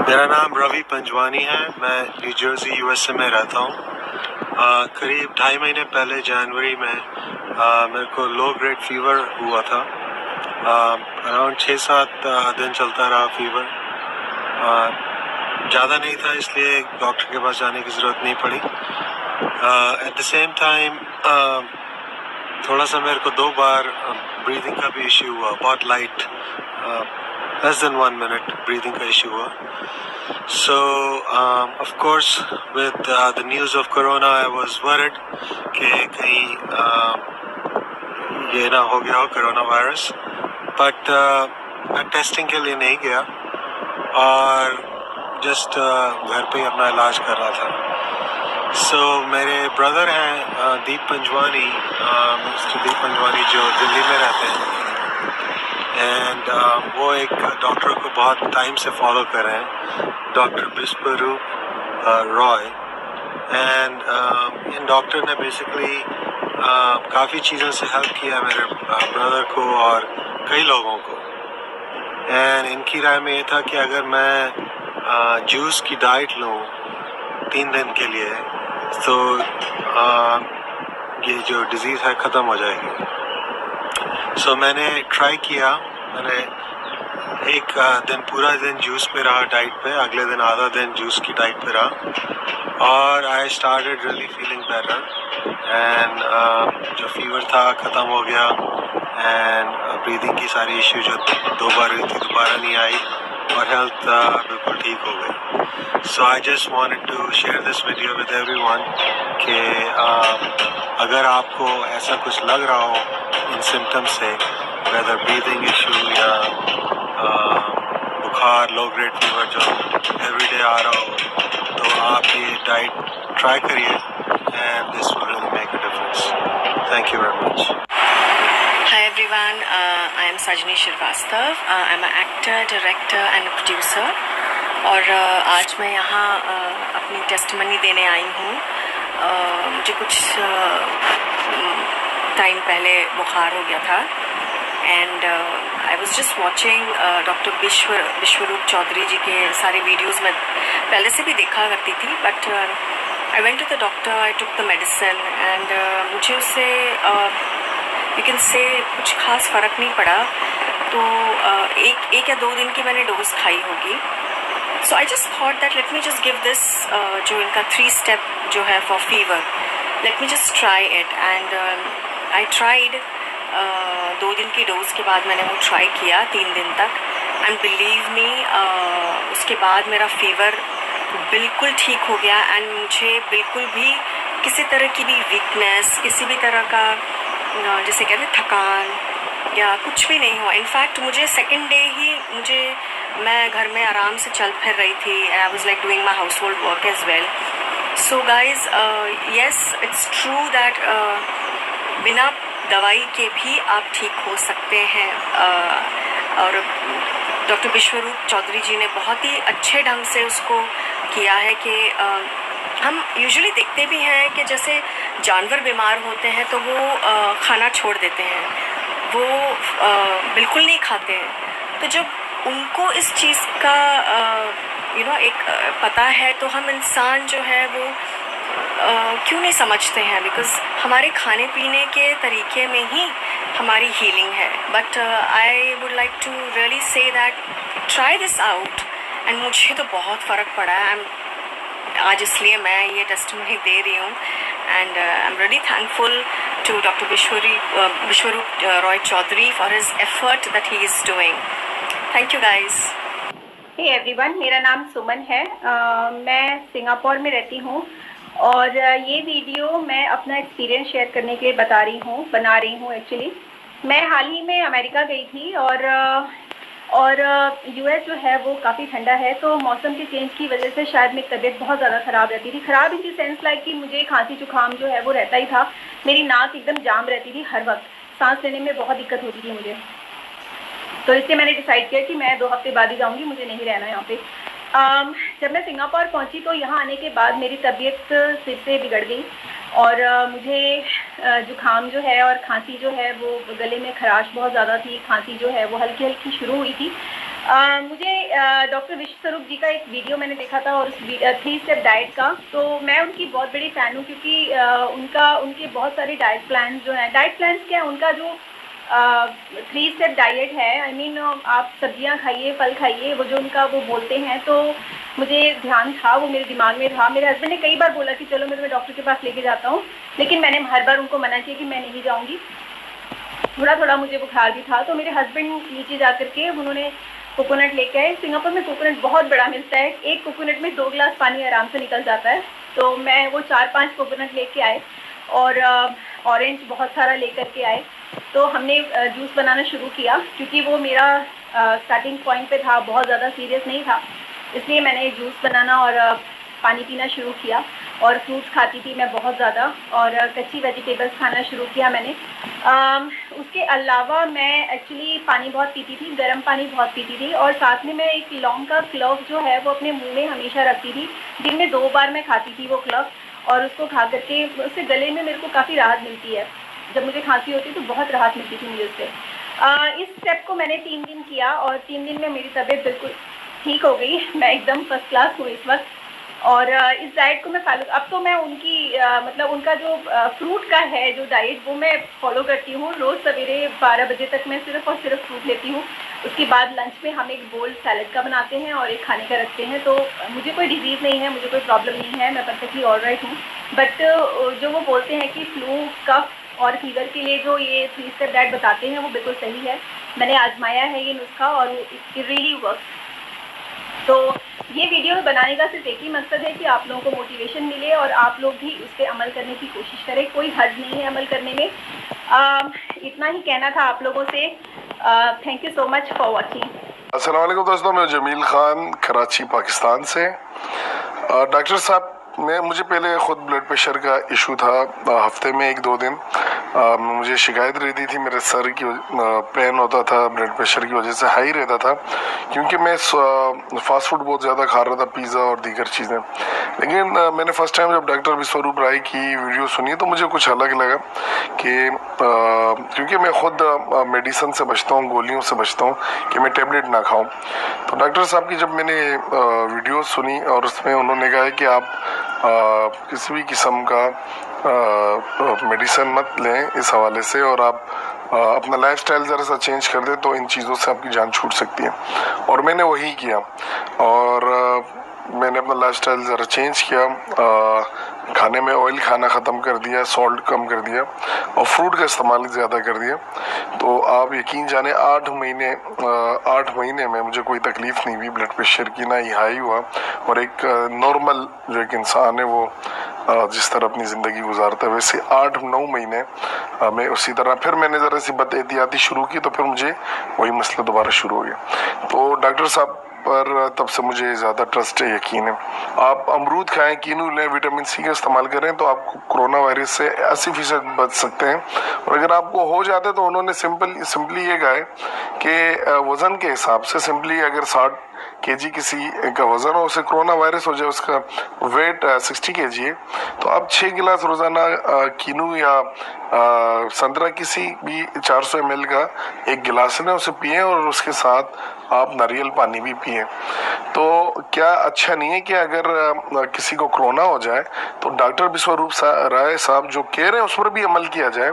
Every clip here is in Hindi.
मेरा नाम रवि पंजवानी है। मैं न्यू जर्सी यूएसए में रहता हूँ। करीब 2.5 महीने पहले जनवरी में मेरे को लो ग्रेड फीवर हुआ था। अराउंड 6-7 दिन चलता रहा फीवर। ज़्यादा नहीं था, इसलिए डॉक्टर के पास जाने की ज़रूरत नहीं पड़ी। एट द सेम टाइम थोड़ा सा मेरे को 2 बार ब्रीदिंग का भी इश्यू हुआ, बहुत light, less than 1 minute breathing का इश्यू हुआ। So of course with the news of corona I was worried कि कहीं ये ना हो गया हो कोरोना वायरस, बट मैं टेस्टिंग के लिए नहीं गया और जस्ट घर पे ही अपना इलाज कर रहा था। So मेरे ब्रदर हैं दीप पंजवानी, मिस्टर दीप पंजवानी, जो दिल्ली में रहते हैं, एंड वो एक डॉक्टर को बहुत टाइम से फॉलो कर रहे हैं, डॉक्टर विश्वरूप रॉय। एंड इन डॉक्टर ने बेसिकली काफ़ी चीज़ों से हेल्प किया मेरे ब्रदर को और कई लोगों को। एंड इनकी राय में ये था कि अगर मैं जूस की डाइट लूँ 3 दिन के लिए तो ये जो डिज़ीज़ है ख़त्म हो जाएगी। सो मैंने ट्राई किया। मैंने एक दिन पूरा दिन जूस पे रहा डाइट पे, अगले दिन आधा दिन जूस की डाइट पे रहा और I started really feeling better. And जो फीवर था ख़त्म हो गया एंड ब्रीदिंग की सारी इश्यू जो 2 बार हुई थी दोबारा नहीं आई और हेल्थ बिल्कुल ठीक हो गई। So I just wanted to share this video with everyone कि अगर आपको ऐसा कुछ लग रहा हो इन सिम्टम्स से, वेदर ब्रीदिंग इशू या बुखार, लो ग्रेड फीवर जो एवरीडे आ रहा हो, तो आप ये डाइट ट्राई करिए and this will really make a difference. Thank you very much. Hi everyone, I am Sajni Shrivastava. I am an actor, director and producer. और आज मैं यहाँ अपनी टेस्टमनी देने आई हूँ। मुझे कुछ टाइम पहले बुखार हो गया था and I was just watching doctor Vishwaroop Chaudhary ji के सारे वीडियोज़ में पहले से भी देखा करती थी, but I went to the doctor, I took the medicine and मुझे उससे यू कैन से कुछ खास फ़र्क नहीं पड़ा। तो एक या 2 दिन की मैंने डोज खाई होगी। So I just thought that let me just give this जो इनका 3 स्टेप जो है for fever, let me just try it. And I tried 2 दिन की डोज के बाद मैंने वो ट्राई किया 3 दिन तक एंड बिलीव मी उसके बाद मेरा फीवर बिल्कुल ठीक हो गया एंड मुझे बिल्कुल भी किसी तरह की भी वीकनेस, किसी भी तरह का जैसे कहते हैं थकान या कुछ भी नहीं हुआ। इनफैक्ट मुझे सेकेंड डे ही मैं घर में आराम से चल फिर रही थी and I was like doing my household work as well. So guys, yes it's true that बिना दवाई के भी आप ठीक हो सकते हैं। और डॉक्टर विश्वरूप चौधरी जी ने बहुत ही अच्छे ढंग से उसको किया है कि हम यूजुअली देखते भी हैं कि जैसे जानवर बीमार होते हैं तो वो खाना छोड़ देते हैं, वो बिल्कुल नहीं खाते हैं। तो जब उनको इस चीज़ का एक पता है तो हम इंसान जो है वो क्यों नहीं समझते हैं, बिकॉज़ हमारे खाने पीने के तरीके में ही हमारी हीलिंग है। But I would like to really say that try this out and मुझे तो बहुत फ़र्क पड़ा है। आज इसलिए मैं ये टेस्टिमनी दे रही हूँ and I am really thankful to doctor Biswaroop Roy Chowdhury for his effort that he is doing. Thank you guys. Hey everyone, मेरा नाम सुमन है। मैं सिंगापुर में रहती हूँ और ये वीडियो मैं अपना एक्सपीरियंस शेयर करने के लिए बना रही हूँ। एक्चुअली मैं हाल ही में अमेरिका गई थी और यूएस जो है वो काफ़ी ठंडा है, तो मौसम के चेंज की वजह से शायद मेरी तबीयत बहुत ज़्यादा ख़राब रहती थी। ख़राब इन दी सेंस लाइक कि मुझे खांसी जुकाम जो है वो रहता ही था, मेरी नाक एकदम जाम रहती थी, हर वक्त सांस लेने में बहुत दिक्कत होती थी मुझे। तो इसलिए मैंने डिसाइड किया कि मैं 2 हफ्ते बाद ही जाऊँगी, मुझे नहीं रहना यहाँ पे। जब मैं सिंगापुर पहुँची तो यहाँ आने के बाद मेरी तबीयत फिर से बिगड़ गई और मुझे जुकाम जो है और खांसी जो है वो गले में खराश बहुत ज़्यादा थी। खांसी जो है वो हल्की हल्की शुरू हुई थी मुझे डॉक्टर विश्वस्वरूप जी का एक वीडियो मैंने देखा था और उस 3 स्टेप डाइट का, तो मैं उनकी बहुत बड़ी फ़ैन हूँ क्योंकि उनके बहुत सारे डाइट प्लान्स जो हैं, डाइट प्लान्स क्या है, उनका जो 3 स्टेप डाइट है, आई मीन आप सब्जियां खाइए, फल खाइए, वो जो उनका वो बोलते हैं, तो मुझे ध्यान था, वो मेरे दिमाग में था। मेरे हस्बैंड ने कई बार बोला कि चलो मैं तुम्हें डॉक्टर के पास लेके जाता हूँ, लेकिन मैंने हर बार उनको मना किया कि मैं नहीं जाऊँगी। थोड़ा थोड़ा मुझे बुखार भी था, तो मेरे हस्बैंड नीचे जा कर के उन्होंने कोकोनट लेके आए। सिंगापुर में कोकोनट बहुत बड़ा मिलता है, एक कोकोनट में 2 गिलास पानी आराम से निकल जाता है। तो मैं वो 4-5 कोकोनट लेके आए और ऑरेंज बहुत सारा लेकर के आए। तो हमने जूस बनाना शुरू किया, क्योंकि वो मेरा स्टार्टिंग पॉइंट पे था, बहुत ज़्यादा सीरियस नहीं था, इसलिए मैंने जूस बनाना और पानी पीना शुरू किया। और फ्रूट्स खाती थी मैं बहुत ज़्यादा, और कच्ची वेजिटेबल्स खाना शुरू किया मैंने। उसके अलावा मैं एक्चुअली पानी बहुत पीती थी, गर्म पानी बहुत पीती थी, और साथ में मैं एक लौंग का क्लव जो है वो अपने मुंह में हमेशा रखती थी। दिन में 2 बार मैं खाती थी वो क्लव, और उसको खा करके उससे गले में मेरे को काफ़ी राहत मिलती है। जब मुझे खांसी होती है तो बहुत राहत मिलती थी मुझे उससे। इस स्टेप को मैंने 3 दिन किया और 3 दिन में मेरी तबीयत बिल्कुल ठीक हो गई। मैं एकदम फर्स्ट क्लास हूँ इस वक्त। और इस डाइट को मैं फॉलो, अब तो मैं उनकी मतलब उनका जो फ्रूट का है जो डाइट, वो मैं फॉलो करती हूँ। रोज़ सवेरे 12 बजे तक मैं सिर्फ़ और सिर्फ फ्रूट लेती हूँ। उसके बाद लंच में हम एक बोल सैलड का बनाते हैं और एक खाने का रखते हैं। तो मुझे कोई डिजीज़ नहीं है, मुझे कोई प्रॉब्लम नहीं है, मैं परफेक्टली ऑलराइट हूँ। बट जो वो बोलते हैं कि फ्लू, कफ और फीवर के लिए जो ये 3 स्टेप डाइट बताते हैं, वो बिल्कुल सही है। मैंने आजमाया है ये नुस्खा और इट रियली वर्क्स। तो ये वीडियो बनाने का सिर्फ एक ही मकसद है कि आप लोगों को मोटिवेशन मिले और आप लोग भी उस पर अमल करने की कोशिश करें। कोई हर्ज नहीं है अमल करने में। इतना ही कहना था आप लोगों से। Thank you so much for watching. अस्सलाम वालेकुम दोस्तों, मैं जमील खान कराची पाकिस्तान से। डॉक्टर साहब, मुझे पहले ख़ुद ब्लड प्रेशर का इशू था। हफ्ते में 1-2 दिन मुझे शिकायत रहती थी, मेरे सर की पेन होता था, ब्लड प्रेशर की वजह से हाई रहता था, क्योंकि मैं फास्ट फूड बहुत ज़्यादा खा रहा था, पिज़्ज़ा और दीगर चीज़ें। लेकिन मैंने फ़र्स्ट टाइम जब डॉक्टर विश्वरूप राय की वीडियो सुनी तो मुझे कुछ अलग लगा कि क्योंकि मैं ख़ुद मेडिसिन से बचता हूँ, गोलियों से बचता हूँ कि मैं टेबलेट ना खाऊँ। तो डॉक्टर साहब की जब मैंने वीडियो सुनी और उसमें उन्होंने कहा कि आप किसी भी किस्म का मेडिसिन मत लें इस हवाले से, और आप अपना लाइफस्टाइल ज़रा सा चेंज कर दें तो इन चीज़ों से आपकी जान छूट सकती है। और मैंने वही किया और मैंने अपना लाइफस्टाइल ज़रा चेंज किया। खाने में ऑयल खाना ख़त्म कर दिया, सॉल्ट कम कर दिया और फ्रूट का इस्तेमाल ज़्यादा कर दिया। तो आप यकीन जाने 8 महीने में मुझे कोई तकलीफ़ नहीं हुई ब्लड प्रेशर की, ना ही हाई हुआ। और एक नॉर्मल जो एक इंसान है वो जिस तरह अपनी ज़िंदगी गुजारता है, वैसे 8-9 महीने मैं उसी तरह। फिर मैंने ज़रा सी बदएहतियाती शुरू की तो फिर मुझे वही मसला दोबारा शुरू हो गया। तो डॉक्टर साहब पर तब से मुझे ज़्यादा ट्रस्ट है, यकीन है। आप अमरूद खाएं, कीनू लें, विटामिन सी का इस्तेमाल करें तो आप कोरोना वायरस से 80% बच सकते हैं। और अगर आपको हो जाते तो उन्होंने सिंपली ये कहा है कि वज़न के हिसाब से सिंपली अगर 60 kg किसी का वज़न हो, उसे कोरोना वायरस हो जाए, उसका वेट 60 kg है, तो आप 6 गिलास रोज़ाना कीनू या संतरा किसी भी 400 ml का 1 गिलास लें, उसे पिएं और उसके साथ आप नारियल पानी भी पिएं। तो क्या अच्छा नहीं है कि अगर किसी को कोरोना हो जाए तो डॉक्टर विश्वरूप राय साहब जो कह रहे हैं उस पर भी अमल किया जाए।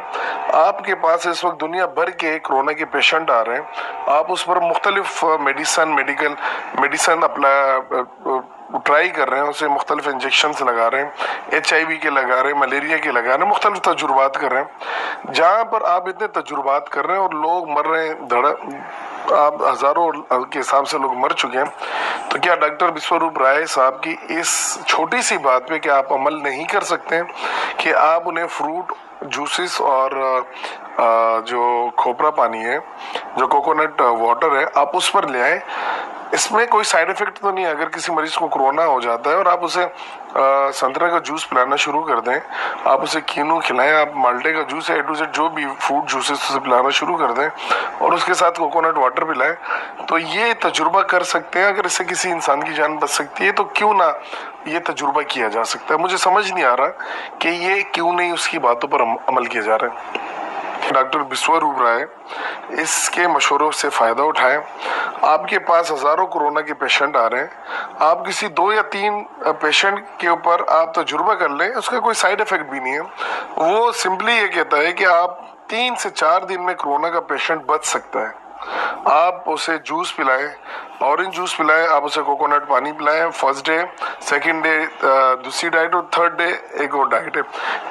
आपके पास इस वक्त दुनिया भर के कोरोना के पेशेंट आ रहे हैं, आप उस पर मुख्तलिफ मेडिसिन अप्लाई ट्राई कर रहे हैं, उसे मुख्तलिफ इंजेक्शंस लगा रहे हैं, HIV के लगा रहे हैं, मलेरिया के लगा रहे हैं, मुख्तलिफ तजुर्बात कर रहे हैं। जहाँ पर आप इतने तजुर्बात कर रहे हैं और लोग मर रहे हैं, आप हज़ारों के हिसाब से लोग मर चुके हैं, तो क्या डॉक्टर विश्वरूप राय साहब की इस छोटी सी बात पे क्या आप अमल नहीं कर सकते हैं कि आप उन्हें फ्रूट जूसेस और जो खोपरा पानी है, जो कोकोनट वाटर है, आप उस पर ले आए। इसमें कोई साइड इफेक्ट तो नहीं है। अगर किसी मरीज को कोरोना हो जाता है और आप उसे संतरा का जूस पिलाना शुरू कर दें, आप उसे कीनू खिलाएं, आप माल्टे का जूस है, A to Z जो भी फ्रूट जूसेस उसे पिलाना शुरू कर दें और उसके साथ कोकोनट वाटर पिलाएं, तो ये तजुर्बा कर सकते हैं। अगर इससे किसी इंसान की जान बच सकती है तो क्यों ना ये तजुर्बा किया जा सकता है। मुझे समझ नहीं आ रहा कि ये क्यों नहीं उसकी बातों पर अमल किया जा रहा है। डॉक्टर विश्वरूप राय, इसके मशवरों से फ़ायदा उठाएं। आपके पास हज़ारों कोरोना के पेशेंट आ रहे हैं, आप किसी 2 या 3 पेशेंट के ऊपर आप तजुर्बा कर लें, उसका कोई साइड इफ़ेक्ट भी नहीं है। वो सिंपली ये कहता है कि आप 3 से 4 दिन में कोरोना का पेशेंट बच सकता है। आप उसे जूस पिलाएं, ऑरेंज जूस पिलाएं, आप उसे कोकोनट पानी पिलाएं। फर्स्ट डे, सेकंड डे दूसरी डाइट और थर्ड डे एक और डाइट है।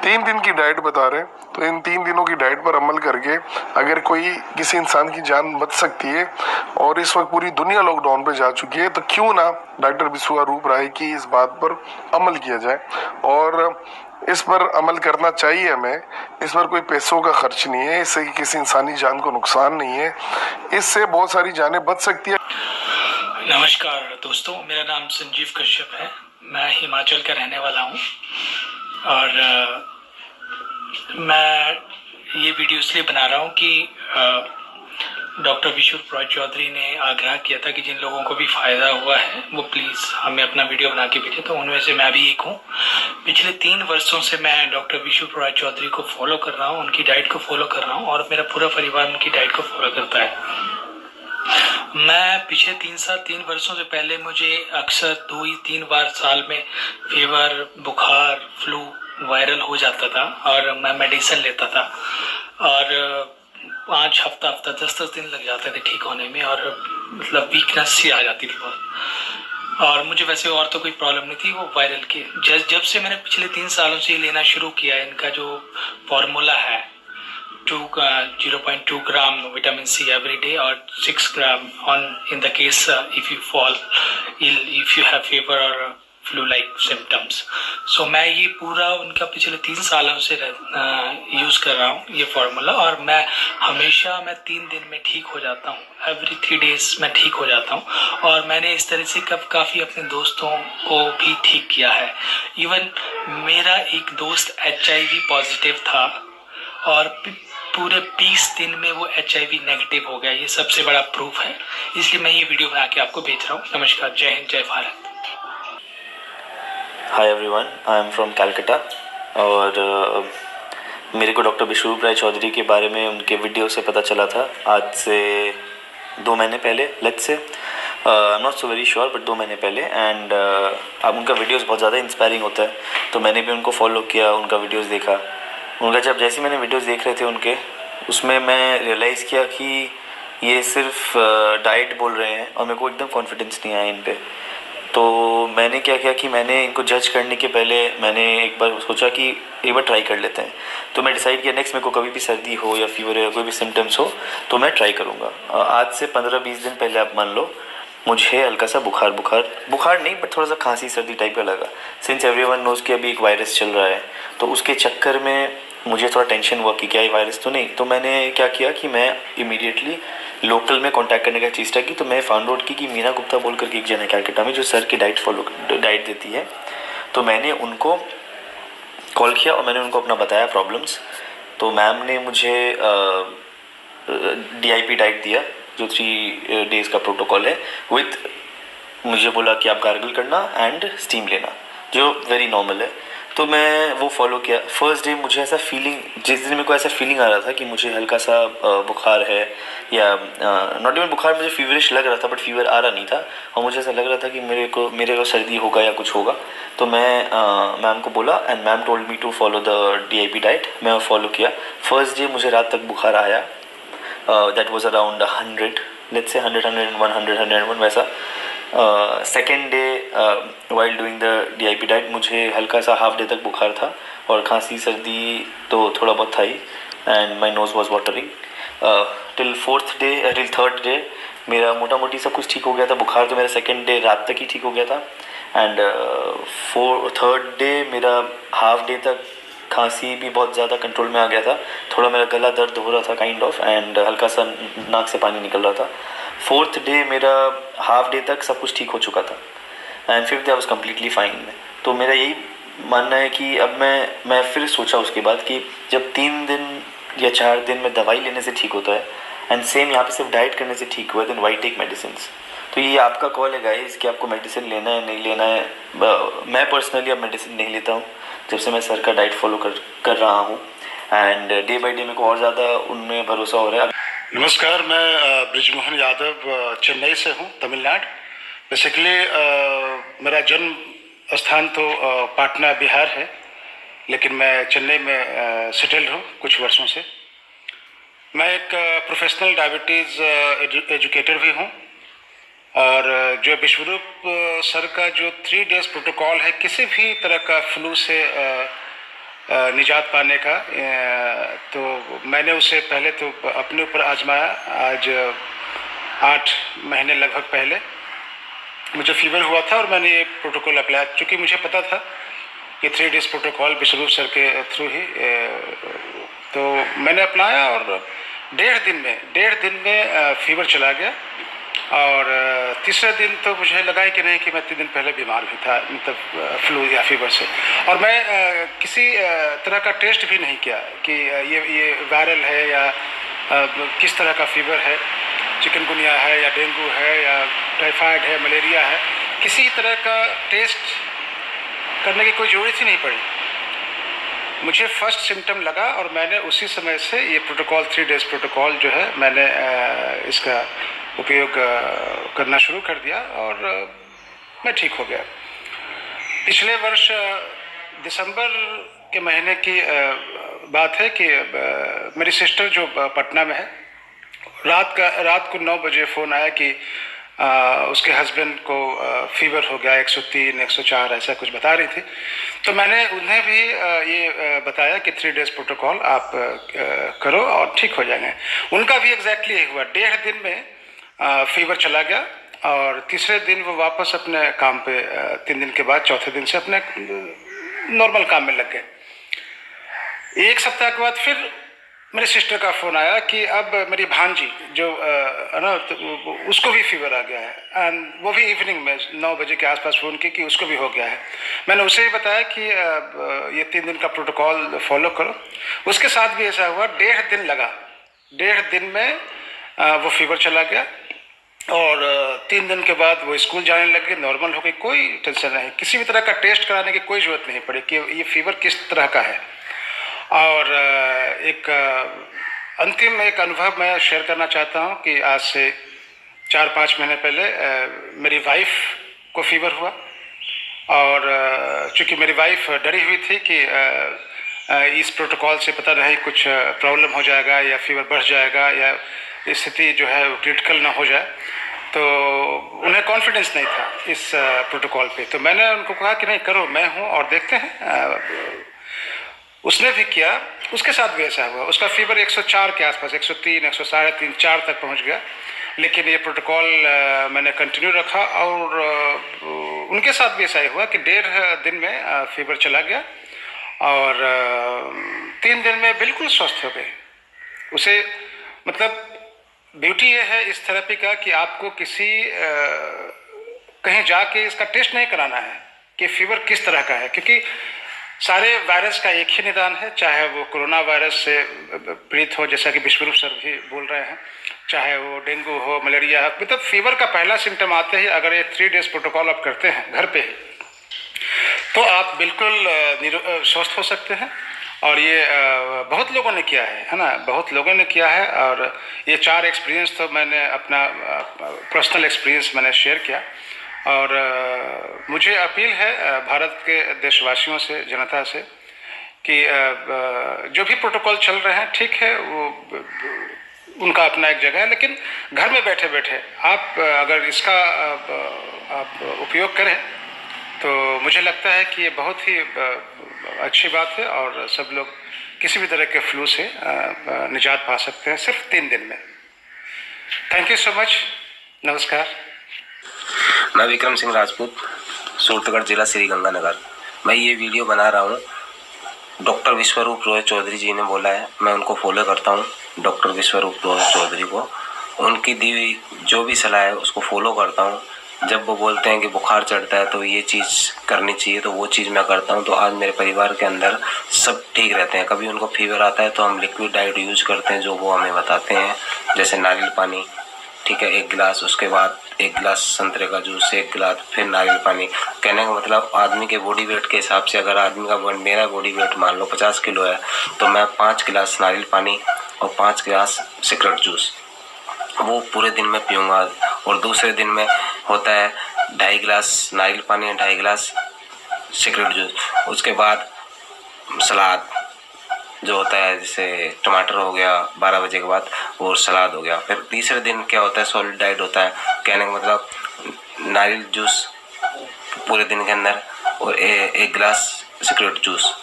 3 दिन की डाइट बता रहे हैं, तो इन 3 दिनों की डाइट पर अमल करके अगर कोई किसी इंसान की जान बच सकती है, और इस वक्त पूरी दुनिया लॉकडाउन पे जा चुकी है, तो क्यों ना डॉक्टर विश्वरूप राय की इस बात पर अमल किया जाए। और इस पर अमल करना चाहिए हमें। इस पर कोई पैसों का खर्च नहीं है, इससे किसी इंसानी जान को नुकसान नहीं है, इससे बहुत सारी जानें बच सकती है। नमस्कार दोस्तों, मेरा नाम संजीव कश्यप है। मैं हिमाचल का रहने वाला हूँ और मैं ये वीडियो इसलिए बना रहा हूँ कि डॉक्टर विश्वरूप रॉय चौधरी ने आग्रह किया था कि जिन लोगों को भी फ़ायदा हुआ है वो प्लीज़ हमें अपना वीडियो बना के भेजें, तो उनमें से मैं भी एक हूँ। पिछले 3 वर्षों से मैं डॉक्टर विश्वरूप रॉय चौधरी को फॉलो कर रहा हूँ, उनकी डाइट को फॉलो कर रहा हूँ और मेरा पूरा परिवार उनकी डाइट को फॉलो करता है। मैं पिछले 3 वर्षों से पहले मुझे अक्सर 2 या 3 बार साल में फीवर, बुखार, फ्लू, वायरल हो जाता था और मैं मेडिसिन लेता था और 5 हफ्ता 10 दिन लग जाते थे ठीक होने में और मतलब वीकनेस सी आ जाती थी बहुत। और मुझे वैसे और तो कोई प्रॉब्लम नहीं थी, वो वायरल की। जब से मैंने पिछले 3 सालों से लेना शुरू किया, इनका जो फॉर्मूला है 0.2 gram vitamin C every day और 6 gram on in the case if you fall ill, if you have fever और फ्लू लाइक सिम्टम्स। सो मैं ये पूरा उनका पिछले 3 सालों से यूज़ कर रहा हूँ ये फार्मूला, और मैं हमेशा 3 दिन में ठीक हो जाता हूँ। एवरी 3 डेज मैं ठीक हो जाता हूँ और मैंने इस तरह से काफ़ी अपने दोस्तों को भी ठीक किया है। इवन मेरा एक दोस्त HIV पॉजिटिव था और पूरे 20 दिन में वो HIV नेगेटिव हो गया। ये सबसे बड़ा प्रूफ है, इसलिए मैं ये वीडियो बना के आपको भेज रहा हूँ। नमस्कार, जय हिंद, जय Bharat. Hi everyone, I am from Calcutta और मेरे को डॉक्टर विश्वरूप राय चौधरी के बारे में उनके वीडियो से पता चला था आज से 2 महीने पहले, let's say I am not so very sure, but 2 महीने पहले। एंड अब उनका वीडियोस बहुत ज़्यादा इंस्पायरिंग होता है, तो मैंने भी उनको फॉलो किया, उनका वीडियोस देखा। उनका जैसे मैंने वीडियोस देख रहे थे उनके, उसमें मैं रियलाइज़ किया कि ये सिर्फ डाइट बोल रहे हैं और मेरे को एकदम कॉन्फिडेंस नहीं आया इन पे। तो मैंने क्या किया कि मैंने इनको जज करने के पहले मैंने एक बार सोचा कि एक बार ट्राई कर लेते हैं। तो मैं डिसाइड किया नेक्स्ट मेरे को कभी भी सर्दी हो या फीवर या कोई भी सिम्टम्स हो तो मैं ट्राई करूँगा। आज से 15-20 दिन पहले आप मान लो मुझे हल्का सा बुखार नहीं, बट थोड़ा सा खांसी सर्दी टाइप का लगा। सिंस एवरीवन नोज़ कि अभी एक वायरस चल रहा है, तो उसके चक्कर में मुझे थोड़ा टेंशन हुआ कि क्या ये वायरस तो नहीं। तो मैंने क्या किया कि मैं इमीडिएटली लोकल में कांटेक्ट करने का चेष्टा की। तो मैं फाउंड आउट की कि मीना गुप्ता बोल करके एक जन है कैलकाटा में जो सर की डाइट देती है। तो मैंने उनको कॉल किया और मैंने उनको अपना बताया प्रॉब्लम्स। तो मैम ने मुझे DIP डाइट दिया जो 3 डेज़ का प्रोटोकॉल है, विथ मुझे बोला कि आप गार्गल करना एंड स्टीम लेना, जो वेरी नॉर्मल है। तो मैं वो फॉलो किया। फर्स्ट डे मुझे ऐसा फीलिंग, जिस दिन मेरे को ऐसा फीलिंग आ रहा था कि मुझे हल्का सा बुखार है या नॉट इवन बुखार, मुझे फीवरिश लग रहा था बट फीवर आ रहा नहीं था और मुझे ऐसा लग रहा था कि मेरे को सर्दी होगा या कुछ होगा। तो मैं मैम को बोला and ma'am told me to follow the DIP diet. मैं फॉलो किया। फर्स्ट डे मुझे रात तक बुखार आया, that was around 100, let's say 100, 101 वैसा। Second day while doing the DIP diet मुझे हल्का सा हाफ डे तक बुखार था और खांसी सर्दी तो थोड़ा बहुत था ही, and my nose was watering till third day मेरा मोटा मोटी सब कुछ ठीक हो गया था। बुखार तो मेरा सेकेंड डे रात तक ही ठीक हो गया था एंड थर्ड डे मेरा हाफ डे तक खांसी भी बहुत ज़्यादा कंट्रोल में आ गया था। थोड़ा मेरा गला दर्द हो रहा था काइंड ऑफ, एंड हल्का सा नाक से पानी निकल रहा था। फोर्थ डे मेरा हाफ डे तक सब कुछ ठीक हो चुका था and fifth day I was completely fine. तो मेरा यही मानना है कि अब मैं फिर सोचा उसके बाद कि जब 3 दिन या 4 दिन में दवाई लेने से ठीक होता है एंड सेम यहाँ पे सिर्फ डाइट करने से ठीक हुआ है, देन वाई टेक मेडिसिन्स। तो ये आपका कॉल है गाइस कि आपको मेडिसिन लेना है नहीं लेना है। मैं पर्सनली अब मेडिसिन नहीं लेता हूँ जब से मैं सर का डाइट फॉलो कर रहा हूँ एंड डे बाई डे मेरे को और ज़्यादा उनमें भरोसा हो रहा है। नमस्कार, मैं ब्रिजमोहन यादव चेन्नई से हूँ, तमिलनाडु। बेसिकली मेरा जन्म स्थान तो पाटना बिहार है, लेकिन मैं चेन्नई में सेटल्ड हूँ कुछ वर्षों से। मैं एक प्रोफेशनल डायबिटीज़ एजुकेटर भी हूँ, और जो विश्वरूप सर का जो 3 डेज प्रोटोकॉल है किसी भी तरह का फ्लू से निजात पाने का, तो मैंने उसे पहले तो अपने ऊपर आजमाया। आज 8 महीने लगभग पहले मुझे फीवर हुआ था और मैंने ये प्रोटोकॉल अप्लाई, चूँकि मुझे पता था कि 3 डेज प्रोटोकॉल विश्वरूप सर के थ्रू ही, तो मैंने अपनाया और डेढ़ दिन में फीवर चला गया। और तीसरे दिन तो मुझे लगा ही कि नहीं कि मैं 3 दिन पहले बीमार भी था, मतलब फ्लू या फीवर से। और मैं किसी तरह का टेस्ट भी नहीं किया कि ये वायरल है या किस तरह का फीवर है, चिकनगुनिया है या डेंगू है या टाइफाइड है, मलेरिया है। किसी तरह का टेस्ट करने की कोई ज़रूरत ही नहीं पड़ी। मुझे फर्स्ट सिम्टम लगा और मैंने उसी समय से ये प्रोटोकॉल 3 डेज प्रोटोकॉल जो है मैंने इसका उपयोग करना शुरू कर दिया और मैं ठीक हो गया। पिछले वर्ष दिसंबर के महीने की बात है कि मेरी सिस्टर जो पटना में है, रात को 9 बजे फ़ोन आया कि उसके हस्बैंड को फीवर हो गया, 103 104 ऐसा कुछ बता रही थी। तो मैंने उन्हें भी ये बताया कि 3 डेज प्रोटोकॉल आप करो और ठीक हो जाएंगे। उनका भी एग्जैक्टली यही हुआ, डेढ़ दिन में फीवर चला गया और तीसरे दिन वो वापस अपने काम पे 3 दिन के बाद चौथे दिन से अपने नॉर्मल काम में लग गए। 1 सप्ताह के बाद फिर मेरे सिस्टर का फ़ोन आया कि अब मेरी भांजी जो ना, तो उसको भी फीवर आ गया है, एंड वो भी इवनिंग में 9 बजे के आसपास फ़ोन की कि उसको भी हो गया है। मैंने उसे ही बताया कि ये 3 दिन का प्रोटोकॉल फॉलो करो। उसके साथ भी ऐसा हुआ, डेढ़ दिन लगा, डेढ़ दिन में वो फीवर चला गया और 3 दिन के बाद वो स्कूल जाने लग गए, नॉर्मल हो गई, कोई टेंशन नहीं, किसी भी तरह का टेस्ट कराने की कोई ज़रूरत नहीं पड़ी कि ये फीवर किस तरह का है। और एक अंतिम एक अनुभव मैं शेयर करना चाहता हूँ कि आज से 4-5 महीने पहले मेरी वाइफ को फीवर हुआ और चूँकि मेरी वाइफ डरी हुई थी कि इस प्रोटोकॉल से पता नहीं कुछ प्रॉब्लम हो जाएगा या फीवर बढ़ जाएगा या स्थिति जो है क्रिटिकल ना हो जाए, तो उन्हें कॉन्फिडेंस नहीं था इस प्रोटोकॉल पे। तो मैंने उनको कहा कि नहीं करो, मैं हूँ और देखते हैं। उसने भी किया, उसके साथ भी ऐसा हुआ, उसका फीवर 104 के आसपास, 103 103 4 तक पहुँच गया। लेकिन ये प्रोटोकॉल मैंने कंटिन्यू रखा और उनके साथ भी ऐसा ही हुआ कि डेढ़ दिन में फीवर चला गया और 3 दिन में बिल्कुल स्वस्थ हो गए। उसे मतलब ब्यूटी ये है इस थेरेपी का कि आपको किसी कहीं जाके इसका टेस्ट नहीं कराना है कि फीवर किस तरह का है, क्योंकि सारे वायरस का एक ही निदान है, चाहे वो कोरोना वायरस से पीड़ित हो जैसा कि विश्वरूप सर भी बोल रहे हैं, चाहे वो डेंगू हो, मलेरिया हो। मतलब फीवर का पहला सिम्टम आते ही अगर ये 3 डेज प्रोटोकॉल आप करते हैं घर पे ही, तो आप बिल्कुल स्वस्थ हो सकते हैं। और ये बहुत लोगों ने किया है ना, बहुत लोगों ने किया है। और ये 4 एक्सपीरियंस तो मैंने अपना पर्सनल एक्सपीरियंस मैंने शेयर किया। और मुझे अपील है भारत के देशवासियों से, जनता से कि जो भी प्रोटोकॉल चल रहे हैं ठीक है, वो उनका अपना एक जगह है, लेकिन घर में बैठे बैठे आप अगर इसका आप उपयोग करें तो मुझे लगता है कि ये बहुत ही अच्छी बात है और सब लोग किसी भी तरह के फ्लू से निजात पा सकते हैं सिर्फ 3 दिन में। थैंक यू सो मच, नमस्कार। मैं विक्रम सिंह राजपूत, सूरतगढ़ जिला श्री गंगानगर। मैं ये वीडियो बना रहा हूँ, डॉक्टर विश्वरूप रॉय चौधरी जी ने बोला है, मैं उनको फॉलो करता हूँ, डॉक्टर विश्वरूप रॉय चौधरी को। उनकी दी हुई जो भी सलाह है उसको फॉलो करता हूँ। जब वो बोलते हैं कि बुखार चढ़ता है तो ये चीज़ करनी चाहिए, तो वो चीज़ मैं करता हूँ। तो आज मेरे परिवार के अंदर सब ठीक रहते हैं। कभी उनको फीवर आता है तो हम लिक्विड डाइट यूज़ करते हैं जो वो हमें बताते हैं, जैसे नारियल पानी, ठीक है, 1 गिलास, उसके बाद 1 गिलास संतरे का जूस, 1 गिलास फिर नारियल पानी। कहने का मतलब आदमी के बॉडी वेट के हिसाब से, अगर आदमी का मेरा बॉडी वेट मान लो 50 किलो है, तो मैं 5 गिलास नारियल पानी और 5 गिलास सिगरेट जूस वो पूरे दिन में पीऊँगा। और दूसरे दिन में होता है 2.5 गिलास नारियल पानी, 2.5 गिलास सिगरेट जूस। उसके बाद सलाद जो होता है, जैसे टमाटर हो गया 12 बजे के बाद, और सलाद हो गया। फिर तीसरे दिन क्या होता है, सॉलिड डाइट होता है। कहने का मतलब नारियल जूस पूरे दिन के अंदर, और 1 गिलास सिगरेट जूस,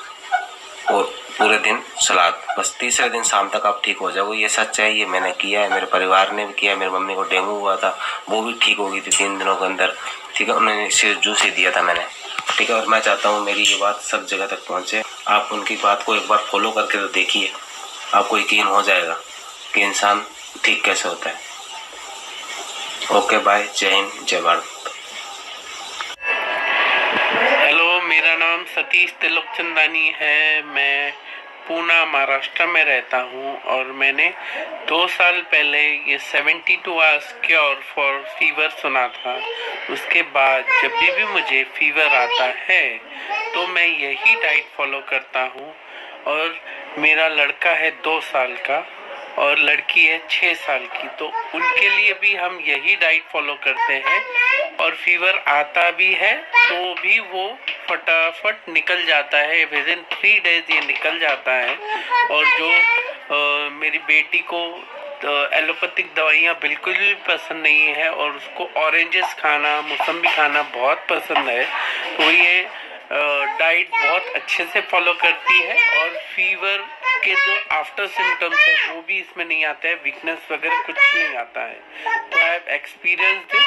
और पूरे दिन सलाद। बस तीसरे दिन शाम तक आप ठीक हो जाओगे। ये सच है, ये मैंने किया है, मेरे परिवार ने भी किया है। मेरी मम्मी को डेंगू हुआ था, वो भी ठीक हो गई थी 3 दिनों के अंदर, ठीक है। उन्होंने सिर्फ जूस ही दिया था मैंने, ठीक है। और मैं चाहता हूँ मेरी ये बात सब जगह तक पहुँचे। आप उनकी बात को एक बार फॉलो करके तो देखिए, आपको यकीन हो जाएगा कि इंसान ठीक कैसे होता है। ओके बाय, जय हिंद, जय भारत। हेलो, मेरा नाम सतीश तिलोकचंदानी है। मैं पूना महाराष्ट्र में रहता हूँ और मैंने 2 साल पहले ये 72 आवर्स क्योर फॉर फीवर सुना था। उसके बाद जब भी मुझे फीवर आता है तो मैं यही डाइट फॉलो करता हूँ। और मेरा लड़का है 2 साल का और लड़की है 6 साल की, तो उनके लिए भी हम यही डाइट फॉलो करते हैं। और फीवर आता भी है तो भी वो फटाफट निकल जाता है, विदिन 3 डेज ये निकल जाता है। और जो मेरी बेटी को एलोपैथिक दवाइयाँ बिल्कुल भी पसंद नहीं है और उसको ऑरेंजेस खाना, मौसम्बी खाना बहुत पसंद है, तो ये डाइट बहुत अच्छे से फॉलो करती है। और फीवर के जो आफ्टर सिम्टम्स है वो भी इसमें नहीं आता है, वीकनेस वगैरह कुछ नहीं आता है। तो आई हैव एक्सपीरियंस दिस,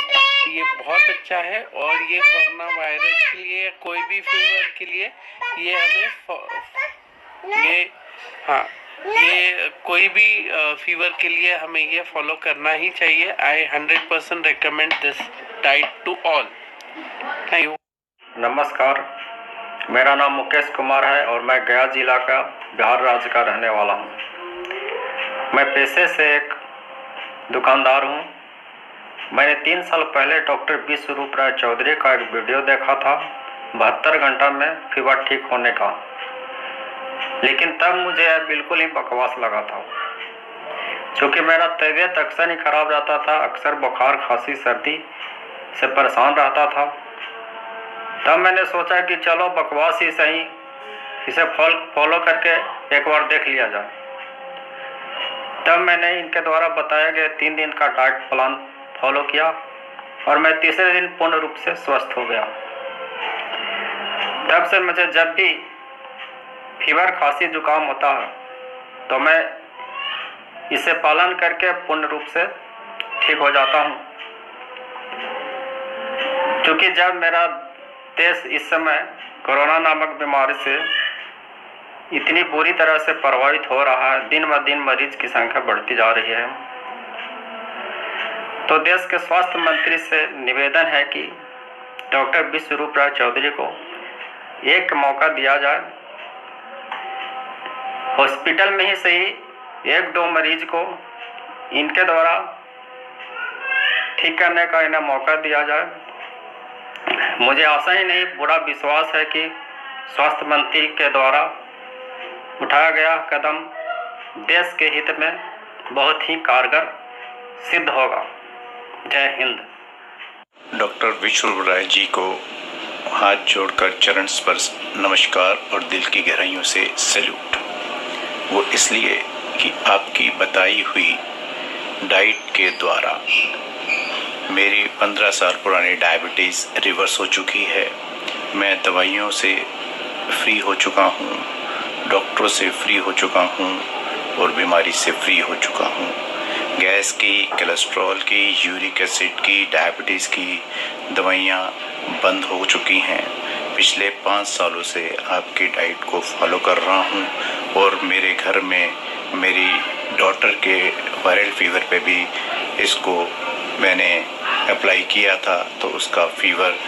ये बहुत अच्छा है। और ये कोरोना वायरस के लिए, कोई भी फीवर के लिए ये हमें ये कोई भी फीवर के लिए हमें ये फॉलो करना ही चाहिए। I 100% recommend this diet to all. Thank you. नमस्कार, मेरा नाम मुकेश कुमार है और मैं गया जिला का, बिहार राज्य का रहने वाला हूँ। मैं पेशे से एक दुकानदार हूँ। मैंने 3 साल पहले डॉक्टर विश्वरूप राय चौधरी का एक वीडियो देखा था 72 घंटा में फीवर ठीक होने का, लेकिन तब मुझे बिल्कुल ही बकवास लगा था, क्योंकि मेरा तबीयत अक्सर ही खराब रहता था, अक्सर बुखार, खांसी, सर्दी से परेशान रहता था। तब मैंने सोचा कि चलो बकवास ही सही, इसे फॉलो करके एक बार देख लिया जाए। तब मैंने इनके द्वारा बताया गया 3 दिन का डाइट प्लान फॉलो किया और मैं तीसरे दिन पूर्ण रूप से स्वस्थ हो गया। तब से मुझे जब भी फीवर, खांसी, जुकाम होता है तो मैं इसे पालन करके पूर्ण रूप से ठीक हो जाता हूँ। क्योंकि जब मेरा देश इस समय कोरोना नामक बीमारी से इतनी बुरी तरह से प्रभावित हो रहा है, दिन ब दिन मरीज की संख्या बढ़ती जा रही है, तो देश के स्वास्थ्य मंत्री से निवेदन है कि डॉक्टर विश्वरूप राय चौधरी को एक मौका दिया जाए। हॉस्पिटल में ही सही 1-2 मरीज को इनके द्वारा ठीक करने का इन्हें मौका दिया जाए। मुझे आशा ही नहीं, पूरा विश्वास है कि स्वास्थ्य मंत्री के द्वारा उठाया गया कदम देश के हित में बहुत ही कारगर सिद्ध होगा। जय हिंद। डॉक्टर विश्वरूप राय जी को हाथ जोड़कर चरण स्पर्श नमस्कार और दिल की गहराइयों से सैल्यूट। वो इसलिए कि आपकी बताई हुई डाइट के द्वारा मेरी 15 साल पुरानी डायबिटीज़ रिवर्स हो चुकी है। मैं दवाइयों से फ्री हो चुका हूँ, डॉक्टरों से फ्री हो चुका हूँ और बीमारी से फ्री हो चुका हूँ। गैस की, कोलेस्ट्रॉल की, यूरिक एसिड की, डायबिटीज़ की दवाइयाँ बंद हो चुकी हैं। पिछले 5 सालों से आपकी डाइट को फॉलो कर रहा हूँ और मेरे घर में मेरी डॉटर के वायरल फीवर पे भी इसको मैंने अप्लाई किया था, तो उसका फीवर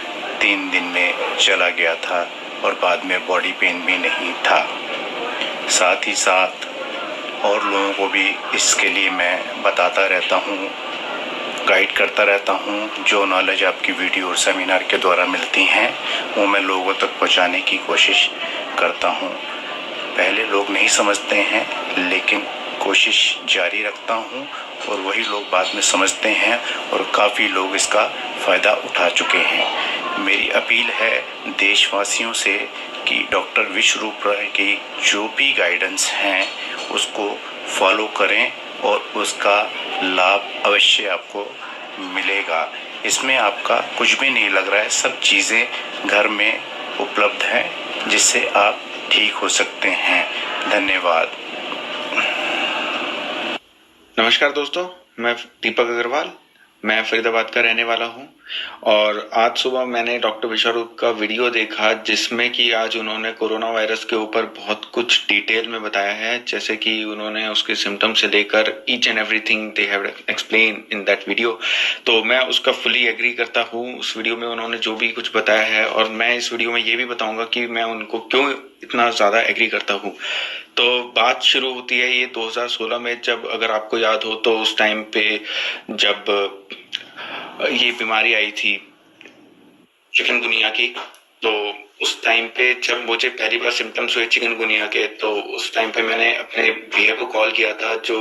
3 दिन में चला गया था और बाद में बॉडी पेन भी नहीं था। साथ ही साथ और लोगों को भी इसके लिए मैं बताता रहता हूँ गाइड करता रहता हूँ। जो नॉलेज आपकी वीडियो और सेमिनार के द्वारा मिलती हैं वो मैं लोगों तक पहुँचाने की कोशिश करता हूँ। पहले लोग नहीं समझते हैं लेकिन कोशिश जारी रखता हूँ और वही लोग बाद में समझते हैं और काफ़ी लोग इसका फ़ायदा उठा चुके हैं। मेरी अपील है देशवासियों से कि डॉक्टर विश्वरूप राय की जो भी गाइडेंस हैं उसको फॉलो करें और उसका लाभ अवश्य आपको मिलेगा। इसमें आपका कुछ भी नहीं लग रहा है, सब चीज़ें घर में उपलब्ध हैं जिससे आप ठीक हो सकते हैं। धन्यवाद। नमस्कार दोस्तों, मैं दीपक अग्रवाल, मैं फरीदाबाद का रहने वाला हूं और आज सुबह मैंने डॉक्टर विश्वरूप का वीडियो देखा जिसमें कि आज उन्होंने कोरोना वायरस के ऊपर बहुत कुछ डिटेल में बताया है। जैसे कि उन्होंने उसके सिम्टम से लेकर each and everything they have explain in that video. तो मैं उसका फुली एग्री करता हूं उस वीडियो में उन्होंने जो भी कुछ बताया है, और मैं इस वीडियो में ये भी बताऊंगा कि मैं उनको क्यों इतना ज़्यादा एग्री करता हूँ। तो बात शुरू होती है ये 2016 में, जब अगर आपको याद हो तो उस टाइम पे जब ये बीमारी आई थी चिकनगुनिया की, तो उस टाइम पे जब मुझे पहली बार सिम्टम्स हुए चिकनगुनिया के, तो उस टाइम पे मैंने अपने भैया को कॉल किया था, जो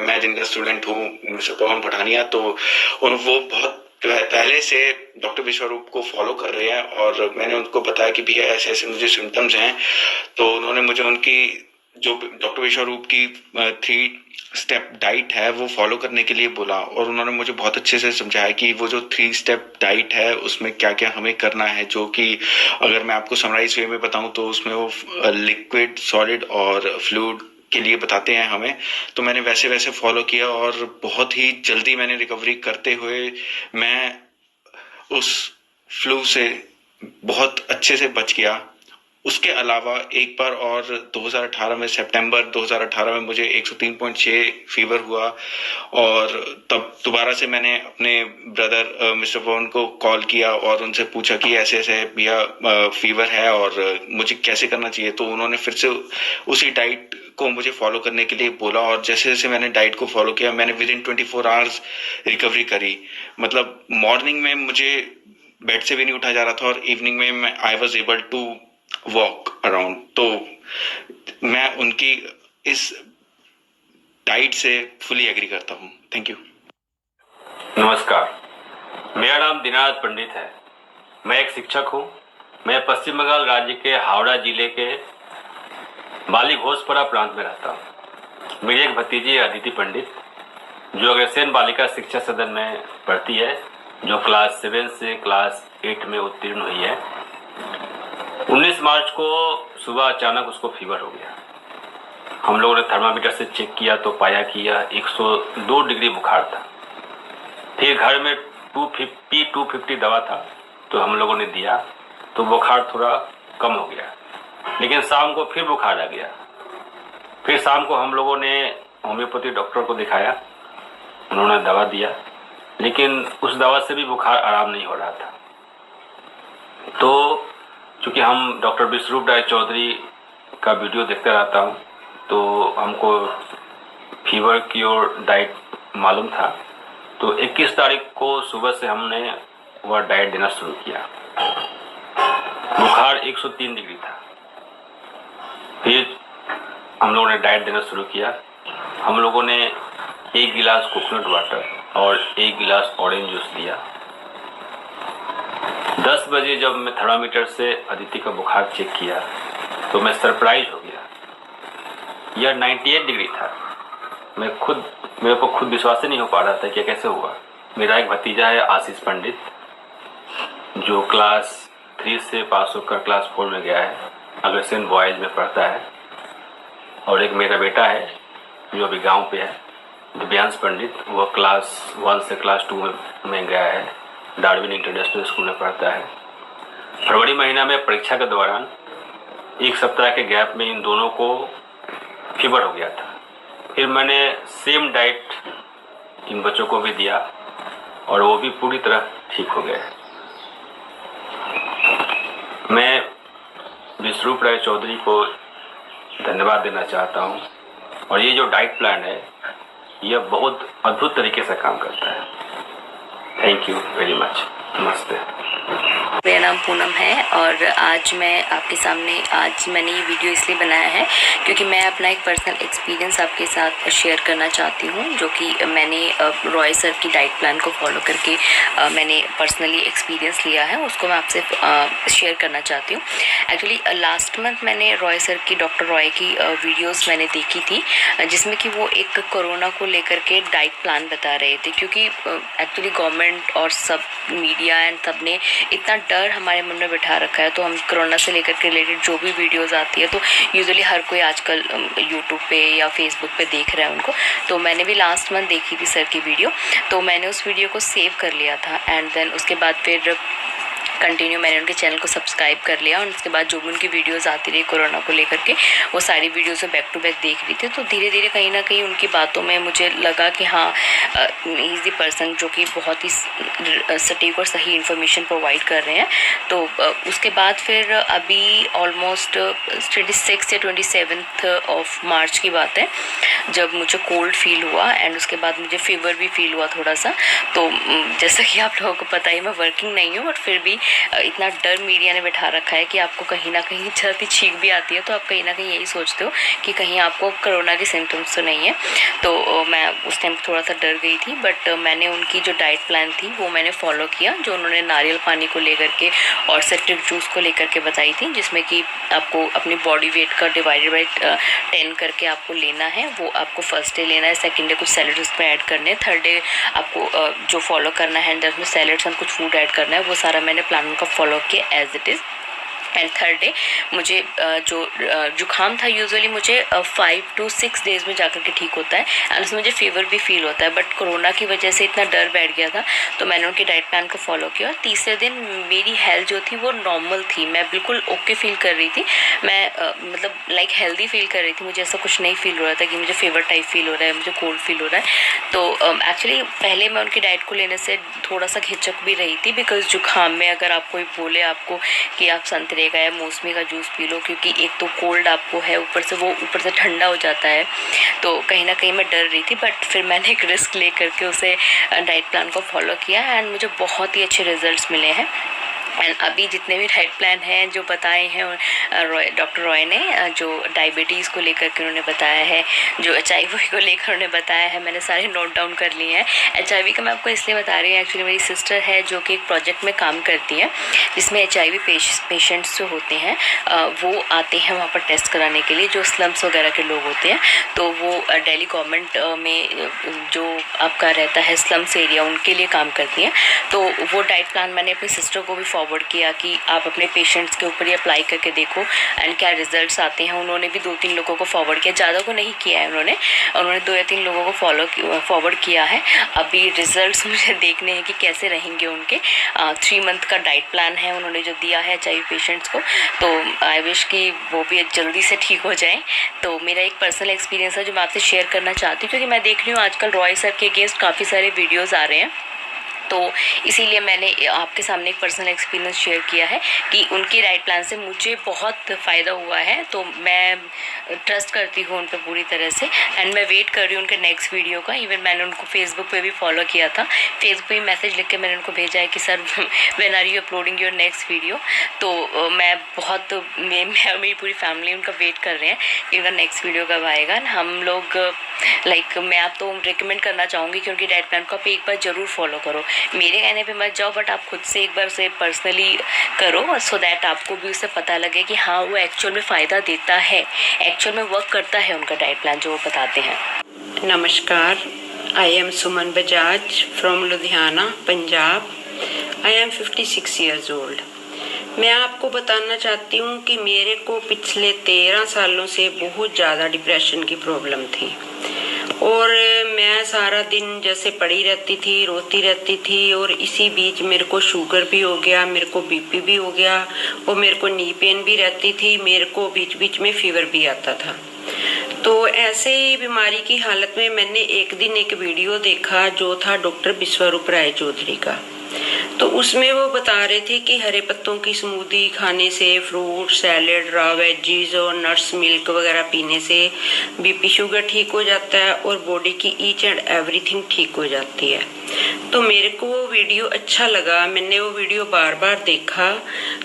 मैं जिनका स्टूडेंट हूँ, मिस्टर पवन पठानिया। तो वो बहुत पहले से डॉक्टर विश्वरूप को फॉलो कर रहे हैं और मैंने उनको बताया कि भैया ऐसे ऐसे मुझे सिम्टम्स हैं। तो उन्होंने मुझे उनकी जो डॉक्टर विश्वरूप की 3 स्टेप डाइट है वो फॉलो करने के लिए बोला, और उन्होंने मुझे बहुत अच्छे से समझाया कि वो जो 3 स्टेप डाइट है उसमें क्या क्या हमें करना है, जो कि अगर मैं आपको समराइज वे में बताऊं तो उसमें वो लिक्विड, सॉलिड और फ्लूइड के लिए बताते हैं हमें। तो मैंने वैसे वैसे फॉलो किया और बहुत ही जल्दी मैंने रिकवरी करते हुए मैं उस फ्लू से बहुत अच्छे से बच गया। उसके अलावा एक बार और 2018 में, सितंबर 2018 में मुझे 103.6 फीवर हुआ, और तब दोबारा से मैंने अपने ब्रदर मिस्टर पवन को कॉल किया और उनसे पूछा कि ऐसे ऐसे भैया फीवर है और मुझे कैसे करना चाहिए। तो उन्होंने फिर से उसी डाइट को मुझे फॉलो करने के लिए बोला, और जैसे जैसे मैंने डाइट को फॉलो किया मैंने विद इन 24 आवर्स रिकवरी करी। मतलब मॉर्निंग में मुझे बेड से भी नहीं उठा जा रहा था और इवनिंग में I was able to walk around. तो मैं उनकी इस डाइट से फुली एग्री करता हूँ। Thank you. नमस्कार, मेरा नाम दीनानाथ पंडित है। मैं एक शिक्षक हूँ। मैं पश्चिम बंगाल राज्य के हावड़ा जिले के बाली घोषपरा प्रांत में रहता हूँ। मेरी एक भतीजी है अदिति पंडित, जो अग्रसेन बालिका शिक्षा सदन में पढ़ती है, जो क्लास 7 से क्लास 8 में उत्तीर्ण हुई है। 19 मार्च को सुबह अचानक उसको फीवर हो गया। हम लोगों ने थर्मामीटर से चेक किया तो पाया कि यह 102 डिग्री बुखार था। फिर घर में 250 दवा था तो हम लोगों ने दिया तो बुखार थोड़ा कम हो गया, लेकिन शाम को फिर बुखार आ गया। फिर शाम को हम लोगों ने होम्योपैथी डॉक्टर को दिखाया, उन्होंने दवा दिया, लेकिन उस दवा से भी बुखार आराम नहीं हो रहा था। तो चूँकि हम डॉक्टर विश्वरूप राय चौधरी का वीडियो देखते रहता हूँ तो हमको फीवर क्योर डाइट मालूम था। तो 21 तारीख को सुबह से हमने वह डाइट देना शुरू किया। बुखार 103 डिग्री था। फिर हम लोगों ने डाइट देना शुरू किया। हम लोगों ने 1 गिलास कोकोनट वाटर और 1 गिलास ऑरेंज जूस दिया। 10 बजे जब मैं थर्मामीटर से अदिति का बुखार चेक किया तो मैं सरप्राइज हो गया। यह 98 डिग्री था। मेरे को खुद विश्वास ही नहीं हो पा रहा था कि कैसे हुआ। मेरा एक भतीजा है आशीष पंडित, जो क्लास 3 से पास होकर क्लास 4 में गया है, अग्रसेन बॉयज में पढ़ता है। और एक मेरा बेटा है जो अभी गांव पे है, दिव्यांश पंडित, वह क्लास 1 से क्लास 2 में गया है, डार्विन इंटरनेशनल स्कूल में पढ़ता है। फरवरी महीना में परीक्षा के दौरान 1 सप्ताह के गैप में इन दोनों को फीवर हो गया था। फिर मैंने सेम डाइट इन बच्चों को भी दिया और वो भी पूरी तरह ठीक हो गए। मैं विश्वरूप राय चौधरी को धन्यवाद देना चाहता हूँ, और ये जो डाइट प्लान है यह बहुत अद्भुत तरीके से काम करता है। Thank you very much. नमस्ते। मेरा नाम पूनम है और आज मैंने ये वीडियो इसलिए बनाया है क्योंकि मैं अपना एक पर्सनल एक्सपीरियंस आपके साथ शेयर करना चाहती हूँ, जो कि मैंने रॉय सर की डाइट प्लान को फॉलो करके मैंने पर्सनली एक्सपीरियंस लिया है, उसको मैं आपसे शेयर करना चाहती हूँ। एक्चुअली लास्ट मंथ मैंने रॉय सर की, डॉक्टर रॉय की वीडियोस मैंने देखी थी, जिसमें कि वो एक कोरोना को लेकर के डाइट प्लान बता रहे थे, क्योंकि एक्चुअली गवर्नमेंट और सब मीडिया एंड सब ने इतना डर हमारे मन में बिठा रखा है, तो हम कोरोना से लेकर के रिलेटेड जो भी वीडियोस आती है तो यूजुअली हर कोई आजकल यूट्यूब पे या फेसबुक पे देख रहा है उनको। तो मैंने भी लास्ट मंथ देखी थी सर की वीडियो, तो मैंने उस वीडियो को सेव कर लिया था एंड देन उसके बाद फिर कंटिन्यू मैंने उनके चैनल को सब्सक्राइब कर लिया और उसके बाद जो भी उनकी वीडियोस आती रही कोरोना को लेकर के, वो सारी वीडियोस में बैक टू बैक देख रही थी। तो धीरे धीरे कहीं ना कहीं उनकी बातों में मुझे लगा कि हाँ, ही इज़ द पर्सन जो कि बहुत ही सटीक और सही इन्फॉर्मेशन प्रोवाइड कर रहे हैं। तो उसके बाद फिर अभी ऑलमोस्ट 26 या 27 ऑफ मार्च की बात है, जब मुझे कोल्ड फील हुआ एंड उसके बाद मुझे फीवर भी फील हुआ थोड़ा सा। तो जैसा कि आप लोगों को पता ही, मैं वर्किंग नहीं हूँ, बट फिर भी इतना डर मीडिया ने बिठा रखा है कि आपको कहीं ना कहीं जल्दी छींक भी आती है तो आप कहीं ना कहीं यही सोचते हो कि कहीं आपको कोरोना के सिम्टम्स तो नहीं है। तो मैं उस टाइम थोड़ा सा डर गई थी, बट मैंने उनकी जो डाइट प्लान थी वो मैंने फॉलो किया, जो उन्होंने नारियल पानी को लेकर के और सिट्रिक जूस को लेकर के बताई थी, जिसमें कि आपको अपनी बॉडी वेट का डिवाइडेड बाई 10 करके आपको लेना है। वो आपको फर्स्ट डे लेना है, सेकंड डे कुछ सैलड उसमें ऐड करने हैं, थर्ड डे आपको जो फॉलो करना है उसमें सैलड्स एंड कुछ फूड ऐड करना है। वो सारा मैंने प्लान उनका फॉलो किया as it is. And third day मुझे जो जुकाम था, यूजुअली मुझे 5 to 6 डेज़ में जाकर के ठीक होता है एंड उसमें मुझे फीवर भी फील होता है, बट कोरोना की वजह से इतना डर बैठ गया था तो मैंने उनकी डाइट प्लान को फॉलो किया। और तीसरे दिन मेरी हेल्थ जो थी वो नॉर्मल थी, मैं बिल्कुल ओके फील कर रही थी, मैं मतलब लाइक हेल्दी फील कर रही थी, मुझे ऐसा कुछ नहीं फील हो रहा था कि मुझे फीवर टाइप फील हो रहा है, मुझे कोल्ड फील हो रहा है। तो एक्चुअली पहले मैं उनकी डाइट को लेने से थोड़ा सा हिचक भी रही थी, बिकॉज जुकाम में अगर आप कोई बोले आपको कि आप संतरे का या मौसमी का जूस पी लो, क्योंकि एक तो कोल्ड आपको है, ऊपर से ठंडा हो जाता है, तो कहीं ना कहीं मैं डर रही थी। बट फिर मैंने एक रिस्क ले करके उसे डाइट प्लान को फॉलो किया एंड मुझे बहुत ही अच्छे रिजल्ट्स मिले हैं। एंड अभी जितने भी डाइट प्लान हैं जो बताए हैं डॉक्टर रॉय ने, जो डायबिटीज़ को लेकर के उन्होंने बताया है, जो HIV को लेकर उन्होंने बताया है, मैंने सारे नोट डाउन कर लिए हैं। HIV का मैं आपको इसलिए बता रही हूँ, एक्चुअली मेरी सिस्टर है जो कि एक प्रोजेक्ट में काम करती है जिसमें HIV पेशेंट्स जो होते हैं वो आते हैं वहाँ पर टेस्ट कराने के लिए, जो स्लम्स वगैरह के लोग होते हैं। तो वो दिल्ली गवर्नमेंट में जो आपका रहता है स्लम्स एरिया, उनके लिए काम करती हैं। तो वो डाइट प्लान मैंने अपनी सिस्टर को भी फॉरवर्ड किया कि आप अपने पेशेंट्स के ऊपर ही अप्लाई करके देखो एंड क्या रिजल्ट्स आते हैं। उन्होंने भी 2-3 लोगों को फॉरवर्ड किया, ज़्यादा को नहीं किया है उन्होंने 2 या 3 लोगों को फॉरवर्ड किया है। अभी रिजल्ट्स मुझे देखने हैं कि कैसे रहेंगे उनके। 3 मंथ का डाइट प्लान है उन्होंने जो दिया है HIV पेशेंट्स को, तो आई विश कि वो भी जल्दी से ठीक हो जाए। तो मेरा एक पर्सनल एक्सपीरियंस है जो मैं आपसे शेयर करना चाहती हूँ, क्योंकि मैं देख रही हूँ आजकल रॉय सर के अगेंस्ट काफ़ी सारे वीडियोज़ आ रहे हैं, तो इसीलिए मैंने आपके सामने एक पर्सनल एक्सपीरियंस शेयर किया है कि उनकी डाइट प्लान से मुझे बहुत फ़ायदा हुआ है। तो मैं ट्रस्ट करती हूँ उन पर पूरी तरह से एंड मैं वेट कर रही हूँ उनके नेक्स्ट वीडियो का। इवन मैंने उनको फेसबुक पे भी फॉलो किया था, फेसबुक पे मैसेज लिख के मैंने उनको भेजा है कि sir when are you uploading your next video. तो मैं बहुत मेरी पूरी फैमिली उनका वेट कर रहे हैं कि उनका नेक्स्ट वीडियो कब आएगा। हम लोग मैं आप तो रिकमेंड करना चाहूँगी कि उनकी डाइट प्लान को आप एक बार ज़रूर फॉलो करो। मेरे कहने पे मत जाओ, बट आप खुद से एक बार उसे पर्सनली करो, सो दैट आपको भी उससे पता लगे कि हाँ वो एक्चुअल में फ़ायदा देता है, एक्चुअल में वर्क करता है उनका डाइट प्लान जो वो बताते हैं। नमस्कार, I am Suman Bajaj from Ludhiana, Punjab. I am 56 years old। मैं आपको बताना चाहती हूँ कि मेरे को पिछले 13 सालों से बहुत ज़्यादा डिप्रेशन की प्रॉब्लम थी और मैं सारा दिन जैसे पड़ी रहती थी, रोती रहती थी, और इसी बीच मेरे को शुगर भी हो गया, मेरे को BP भी हो गया और मेरे को नी पेन भी रहती थी, मेरे को बीच बीच में फीवर भी आता था। तो ऐसे ही बीमारी की हालत में मैंने एक दिन एक वीडियो देखा जो था डॉक्टर विश्वरूप राय चौधरी का। तो उसमें वो बता रहे थे कि हरे पत्तों की स्मूदी खाने से, फ्रूट सैलेड, रॉ वेजीज और नट्स मिल्क वगैरह पीने से बीपी शुगर ठीक हो जाता है और बॉडी की ईच एंड एवरीथिंग ठीक हो जाती है। तो मेरे को वो वीडियो अच्छा लगा, मैंने वो वीडियो बार बार देखा।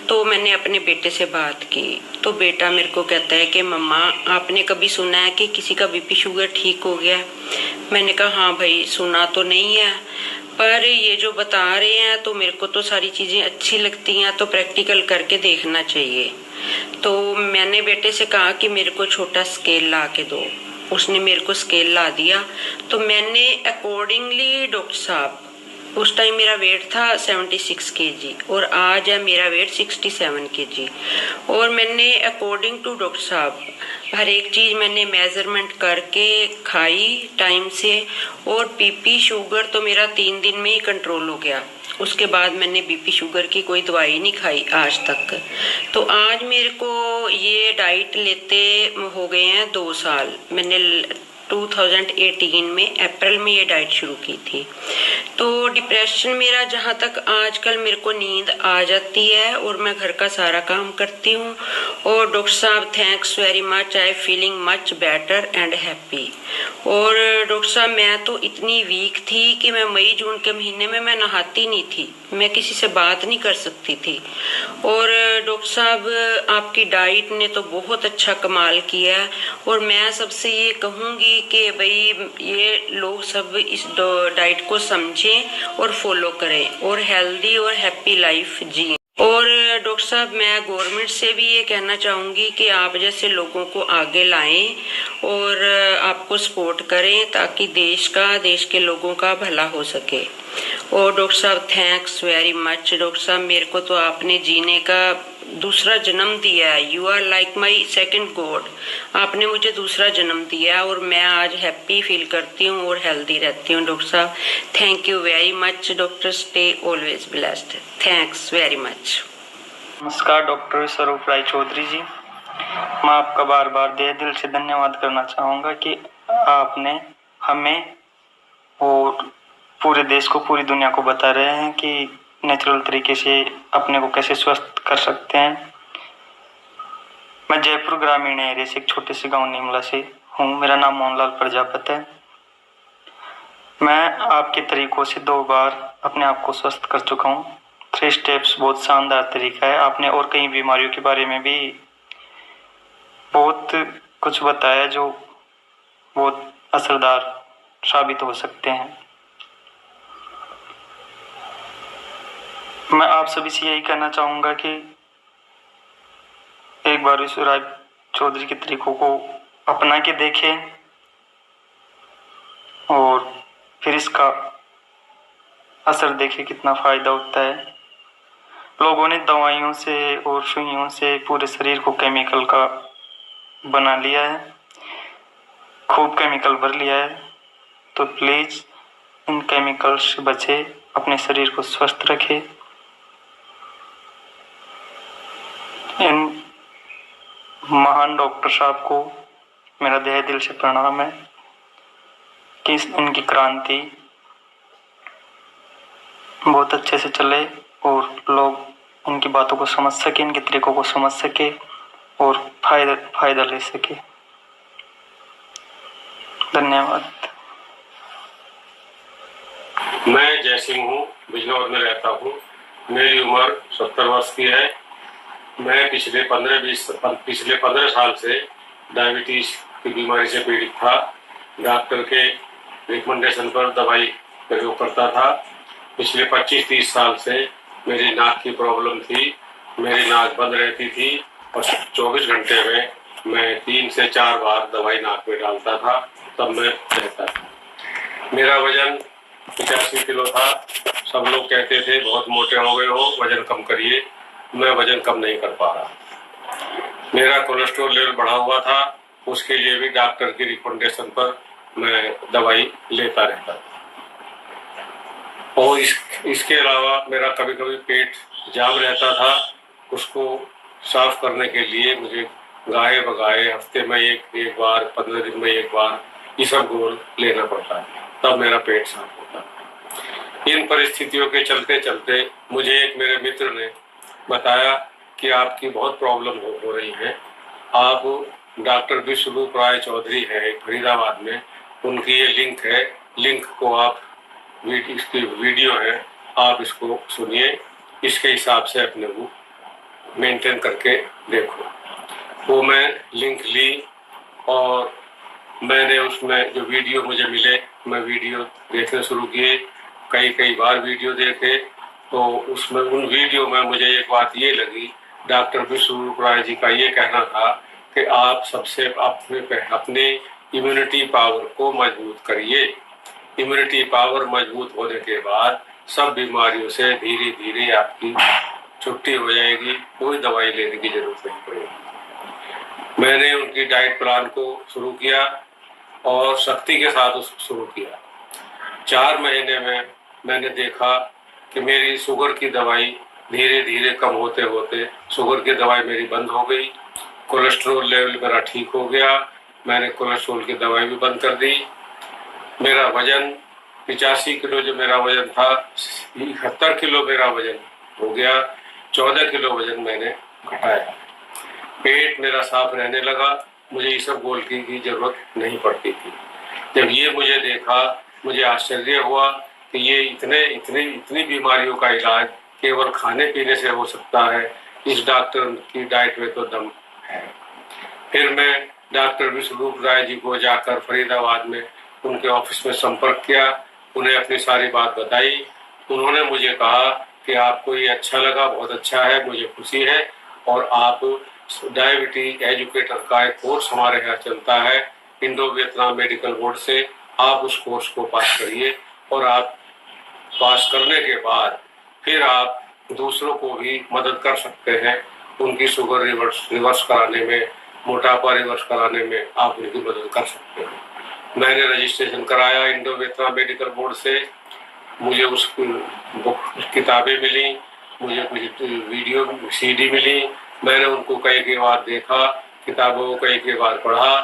तो मैंने अपने बेटे से बात की, तो बेटा मेरे को कहता है कि मम्मा आपने कभी सुना है कि किसी का बीपी शुगर ठीक हो गया? मैंने कहा हाँ भाई, सुना तो नहीं है, पर ये जो बता रहे हैं तो मेरे को तो सारी चीज़ें अच्छी लगती हैं, तो प्रैक्टिकल करके देखना चाहिए। तो मैंने बेटे से कहा कि मेरे को छोटा स्केल ला के दो। उसने मेरे को स्केल ला दिया। तो मैंने अकॉर्डिंगली डॉक्टर साहब, उस टाइम मेरा वेट था 76 kg और आज है मेरा वेट 67 kg। और मैंने अकॉर्डिंग टू डॉक्टर साहब हर एक चीज़ मैंने मेजरमेंट करके खाई टाइम से, और बीपी शुगर तो मेरा 3 दिन में ही कंट्रोल हो गया। उसके बाद मैंने बीपी शुगर की कोई दवाई नहीं खाई आज तक। तो आज मेरे को ये डाइट लेते हो गए हैं 2 साल। मैंने 2018 में अप्रैल में ये डाइट शुरू की थी। तो डिप्रेशन मेरा, जहाँ तक आजकल मेरे को नींद आ जाती है और मैं घर का सारा काम करती हूँ। और डॉक्टर साहब thanks very much, I feeling much better and happy. और डॉक्टर साहब मैं तो इतनी वीक थी कि मैं मई जून के महीने में मैं नहाती नहीं थी, मैं किसी से बात नहीं कर सकती थी। और डॉक्टर साहब आपकी डाइट ने तो बहुत अच्छा कमाल किया है। और मैं सबसे ये कहूँगी कि भाई ये लोग सब इस डाइट को समझें और फॉलो करें और हेल्दी और हैप्पी लाइफ जिएं। और डॉक्टर साहब मैं गवर्नमेंट से भी ये कहना चाहूँगी कि आप जैसे लोगों को आगे लाएं और आपको सपोर्ट करें, ताकि देश के लोगों का भला हो सके। और डॉक्टर साहब थैंक्स वेरी मच। डॉक्टर साहब मेरे को तो आपने जीने का दूसरा जन्म दिया है। You are like my second god. आपने मुझे दूसरा जन्म दिया है और मैं आज हैप्पी फील करती हूँ और हेल्दी रहती हूँ। डॉक्टर साहब thank you very much. Doctor stay always blessed. Thanks very much. नमस्कार, डॉक्टर स्वरूप राय चौधरी जी। मैं आपका बार बार दिल से धन्यवाद करना चाहूँगा कि आपने हमें और पूरे देश को, पूरी दुनिया को बता रहे हैं कि नेचुरल तरीके से अपने को कैसे स्वस्थ कर सकते हैं। मैं जयपुर ग्रामीण एरिया से एक छोटे से गांव निमला से हूँ। मेरा नाम मोहनलाल प्रजापत है। मैं आपके तरीकों से 2 बार अपने आप को स्वस्थ कर चुका हूँ। 3 स्टेप्स बहुत शानदार तरीका है। आपने और कई बीमारियों के बारे में भी बहुत कुछ बताया जो बहुत असरदार साबित हो सकते हैं। मैं आप सभी से यही कहना चाहूँगा कि एक बार विश्व राय चौधरी के तरीकों को अपना के देखें और फिर इसका असर देखें कितना फ़ायदा होता है। लोगों ने दवाइयों से और सुइयों से पूरे शरीर को केमिकल का बना लिया है, खूब केमिकल भर लिया है। तो प्लीज़ इन केमिकल से बचे, अपने शरीर को स्वस्थ रखें। इन महान डॉक्टर साहब को मेरा दिल से प्रणाम है कि इनकी क्रांति बहुत अच्छे से चले और लोग उनकी बातों को समझ सके, इनके तरीकों को समझ सके और फायदा ले सके। धन्यवाद। मैं जय सिंह हूँ, बिजनौर में रहता हूँ। मेरी उम्र 70 वर्ष की है। मैं पिछले 15 साल से डायबिटीज की बीमारी से पीड़ित था। डॉक्टर के रिकमेंडेशन पर दवाई प्रयोग करता था। पिछले 25-30 साल से मेरी नाक की प्रॉब्लम थी। मेरी नाक बंद रहती थी और 24 घंटे में मैं 3 से 4 बार दवाई नाक में डालता था, तब मैं रहता था। मेरा वजन 85 किलो था। सब लोग कहते थे बहुत मोटे हो गए हो, वजन कम करिए। मैं वजन कम नहीं कर पा रहा। मेरा कोलेस्ट्रॉल लेवल बढ़ा हुआ था, उसके लिए भी डॉक्टर की रिकमेंडेशन पर मैं दवाई लेता रहता था। और इसके अलावा मेरा कभी कभी पेट जाम रहता था। उसको साफ करने के लिए मुझे गाये बगाए हफ्ते में एक बार, 15 दिन में एक बार इसबगोल लेना पड़ता है, तब मेरा पेट साफ होता है। इन परिस्थितियों के चलते चलते मुझे एक मेरे मित्र ने बताया कि आपकी बहुत प्रॉब्लम हो रही है, आप डॉक्टर विश्वरूप राय चौधरी है फरीदाबाद में, उनकी ये लिंक है, लिंक को आप इसकी वीडियो है, आप इसको सुनिए, इसके हिसाब से अपने को मेंटेन करके देखो। वो मैं लिंक ली और मैंने उसमें जो वीडियो मुझे मिले मैं वीडियो देखने शुरू किए, कई बार वीडियो देखे, तो उसमें उन वीडियो में मुझे एक बात ये लगी, डॉक्टर विश्वरूप राय जी का ये कहना था कि आप सबसे अपने इम्यूनिटी पावर को मजबूत करिए। इम्यूनिटी पावर मजबूत होने के बाद सब बीमारियों से धीरे धीरे आपकी छुट्टी हो जाएगी, कोई दवाई लेने की जरूरत नहीं पड़ेगी। मैंने उनकी डाइट प्लान को शुरू किया और सख्ती के साथ उसको शुरू किया। 4 महीने में मैंने देखा कि मेरी शुगर की दवाई धीरे धीरे कम होते होते शुगर की दवाई मेरी बंद हो गई, कोलेस्ट्रॉल लेवल मेरा ठीक हो गया, मैंने कोलेस्ट्रॉल की दवाई भी बंद कर दी। मेरा वजन 85 किलो जो मेरा वजन था, 71 किलो मेरा वजन हो गया, 14 किलो वजन मैंने घटाया। पेट मेरा साफ रहने लगा, मुझे ये सब गोल की जरूरत नहीं पड़ती थी। जब ये मुझे देखा, मुझे आश्चर्य हुआ कि ये इतनी बीमारियों का इलाज केवल खाने पीने से हो सकता है, इस डॉक्टर की डाइट में तो दम है। फिर मैं डॉक्टर विश्वरूप राय जी को जाकर फरीदाबाद में उनके ऑफिस में संपर्क किया, उन्हें अपनी सारी बात बताई। उन्होंने मुझे कहा कि आपको ये अच्छा लगा, बहुत अच्छा है, मुझे खुशी है, और आप डायबिटीज एजुकेटर का एक कोर्स हमारे यहाँ चलता है इंडो वियतनाम मेडिकल बोर्ड से, आप उस कोर्स को पास करिए और आप पास करने के बाद फिर आप दूसरों को भी मदद कर सकते हैं, उनकी शुगर रिवर्स कराने में, मोटापा रिवर्स कराने में आप उनकी मदद कर सकते हैं। मैंने रजिस्ट्रेशन कराया इंडो वियतनाम मेडिकल बोर्ड से, मुझे उस किताबें मिली, मुझे कुछ वीडियो CD मिली, मैंने उनको कई बार देखा, किताबों को कई बार पढ़ा।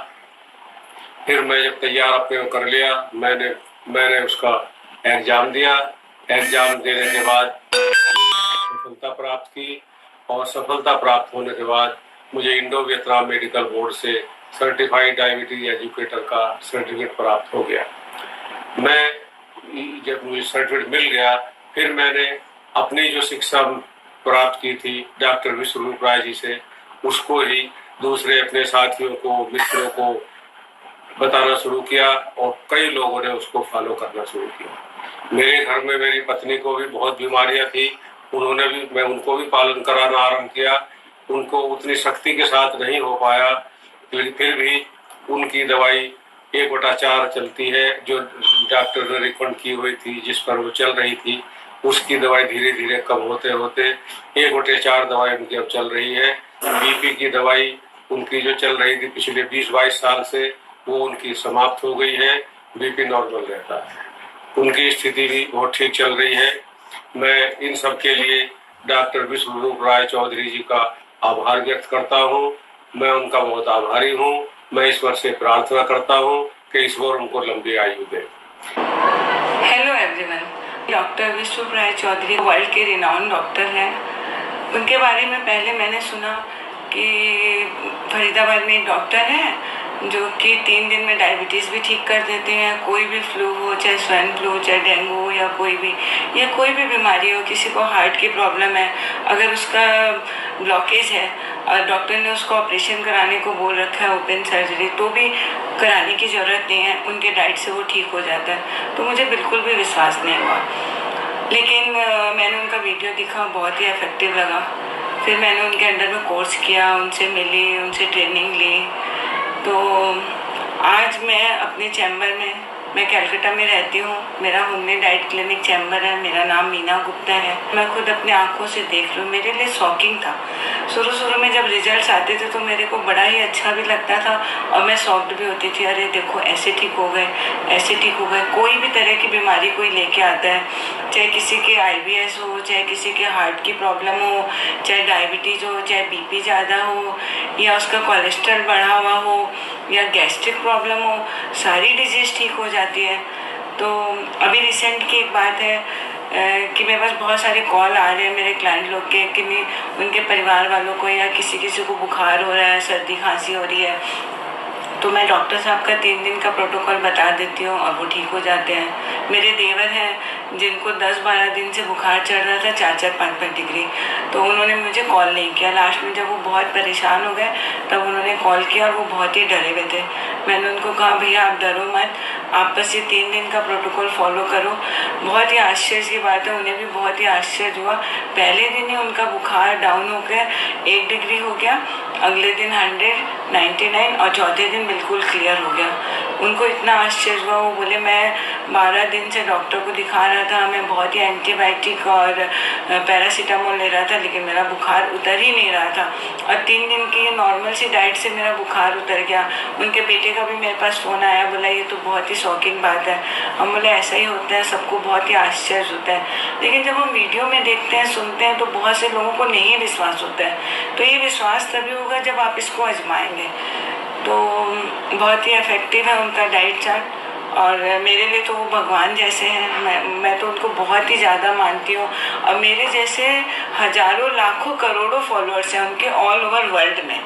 फिर मैं जब तैयार अपने को कर लिया, मैंने उसका एग्जाम दिया। एग्जाम देने के बाद सफलता प्राप्त की, और सफलता प्राप्त होने के बाद मुझे इंडो वियतनाम मेडिकल बोर्ड से सर्टिफाइड डायबिटीज एजुकेटर का सर्टिफिकेट प्राप्त हो गया। मैं जब मुझे सर्टिफिकेट मिल गया, फिर मैंने अपनी जो शिक्षा प्राप्त की थी डॉक्टर विश्वरूप राय जी से, उसको ही दूसरे अपने साथियों को, मित्रों को बताना शुरू किया, और कई लोगों ने उसको फॉलो करना शुरू किया। मेरे घर में मेरी पत्नी को भी बहुत बीमारियां थी, मैं उनको भी पालन कराना आरंभ किया। उनको उतनी सख्ती के साथ नहीं हो पाया, लेकिन फिर भी उनकी दवाई 1/4 चलती है, जो डॉक्टर ने रिकमेंड की हुई थी, जिस पर वो चल रही थी, उसकी दवाई धीरे धीरे कम होते होते 1/4 दवाई उनकी अब चल रही है। BP की दवाई उनकी जो चल रही थी पिछले 20-22 साल से, वो उनकी समाप्त हो गई है, BP नॉर्मल रहता है, उनकी स्थिति भी बहुत ठीक चल रही है। मैं इन सब के लिए डॉक्टर विश्वरूप राय चौधरी जी का आभार व्यक्त करता हूँ, मैं उनका बहुत आभारी हूँ। मैं ईश्वर से प्रार्थना करता हूँ कि ईश्वर उनको लंबी आयु दे। हेलो एवरीवन, डॉक्टर विश्वरूप राय चौधरी वर्ल्ड के रिनाउंड डॉक्टर हैं। उनके बारे में पहले मैंने सुना कि फरीदाबाद में एक डॉक्टर हैं जो कि 3 दिन में डायबिटीज़ भी ठीक कर देते हैं। कोई भी फ्लू हो, चाहे स्वाइन फ्लू, चाहे डेंगू हो, या कोई भी बीमारी हो, किसी को हार्ट की प्रॉब्लम है, अगर उसका ब्लॉकेज है और डॉक्टर ने उसको ऑपरेशन कराने को बोल रखा है, ओपन सर्जरी, तो भी कराने की ज़रूरत नहीं है, उनके डाइट से वो ठीक हो जाता है। तो मुझे बिल्कुल भी विश्वास नहीं हुआ, लेकिन मैंने उनका वीडियो देखा, बहुत ही इफेक्टिव लगा। फिर मैंने उनके अंडर में कोर्स किया, उनसे मिली, उनसे ट्रेनिंग ली। तो आज मैं अपने चैम्बर में, मैं कलकत्ता में रहती हूँ, मेरा होममेड डाइट क्लिनिक चैम्बर है, मेरा नाम मीना गुप्ता है। मैं खुद अपनी आंखों से देख रही हूँ, मेरे लिए शॉकिंग था। शुरू में जब रिजल्ट्स आते थे तो मेरे को बड़ा ही अच्छा भी लगता था, और मैं शॉक्ड भी होती थी, अरे देखो ऐसे ठीक हो गए, ऐसे ठीक हो गए। कोई भी तरह की बीमारी कोई लेके आता है, चाहे किसी के IBS हो, चाहे किसी के हार्ट की प्रॉब्लम हो, चाहे डायबिटीज़ हो, चाहे BP ज़्यादा हो, या उसका कोलेस्ट्रॉल बढ़ा हुआ हो, या गैस्ट्रिक प्रॉब्लम हो, सारी डिजीज़ ठीक हो जाती है। तो अभी रिसेंट की एक बात है कि मेरे पास बहुत सारे कॉल आ रहे हैं मेरे क्लाइंट लोग के कि नहीं उनके परिवार वालों को या किसी को बुखार हो रहा है, सर्दी खांसी हो रही है, तो मैं डॉक्टर साहब का 3 दिन का प्रोटोकॉल बता देती हूँ और वो ठीक हो जाते हैं। मेरे देवर हैं जिनको 10-12 दिन से बुखार चढ़ रहा था 4-5 डिग्री, तो उन्होंने मुझे कॉल नहीं किया। लास्ट में जब वो बहुत परेशान हो गए तब उन्होंने कॉल किया और वो बहुत ही डरे हुए थे। मैंने उनको कहा भैया आप डरो मत, आप बस ये 3 दिन का प्रोटोकॉल फॉलो करो। बहुत ही आश्चर्य की बात है, उन्हें भी बहुत ही आश्चर्य हुआ। पहले दिन ही उनका बुखार डाउन हो गया, 1 डिग्री हो गया, अगले दिन 100, 99 और चौथे दिन बिल्कुल क्लियर हो गया। उनको इतना आश्चर्य हुआ, वो बोले मैं 12 दिन से डॉक्टर को दिखा रहा था, मैं बहुत ही एंटीबायोटिक और पैरासीटामोल ले रहा था, लेकिन मेरा बुखार उतर ही नहीं रहा था और 3 दिन की नॉर्मल सी डाइट से मेरा बुखार उतर गया। उनके बेटे का भी मेरे पास फ़ोन आया, बोला ये तो बहुत ही शॉकिंग बात है। हम बोले ऐसा ही होता है, सबको बहुत ही आश्चर्य होता है, लेकिन जब हम वीडियो में देखते हैं सुनते हैं तो बहुत से लोगों को नहीं विश्वास होता है। तो ये विश्वास तभी होगा जब आप इसको आजमाएंगे। तो बहुत ही इफ़ेक्टिव है उनका डाइट चार्ट और मेरे लिए तो वो भगवान जैसे हैं। मैं तो उनको बहुत ही ज़्यादा मानती हूँ और मेरे जैसे हज़ारों लाखों करोड़ों फॉलोअर्स हैं उनके ऑल ओवर वर्ल्ड में,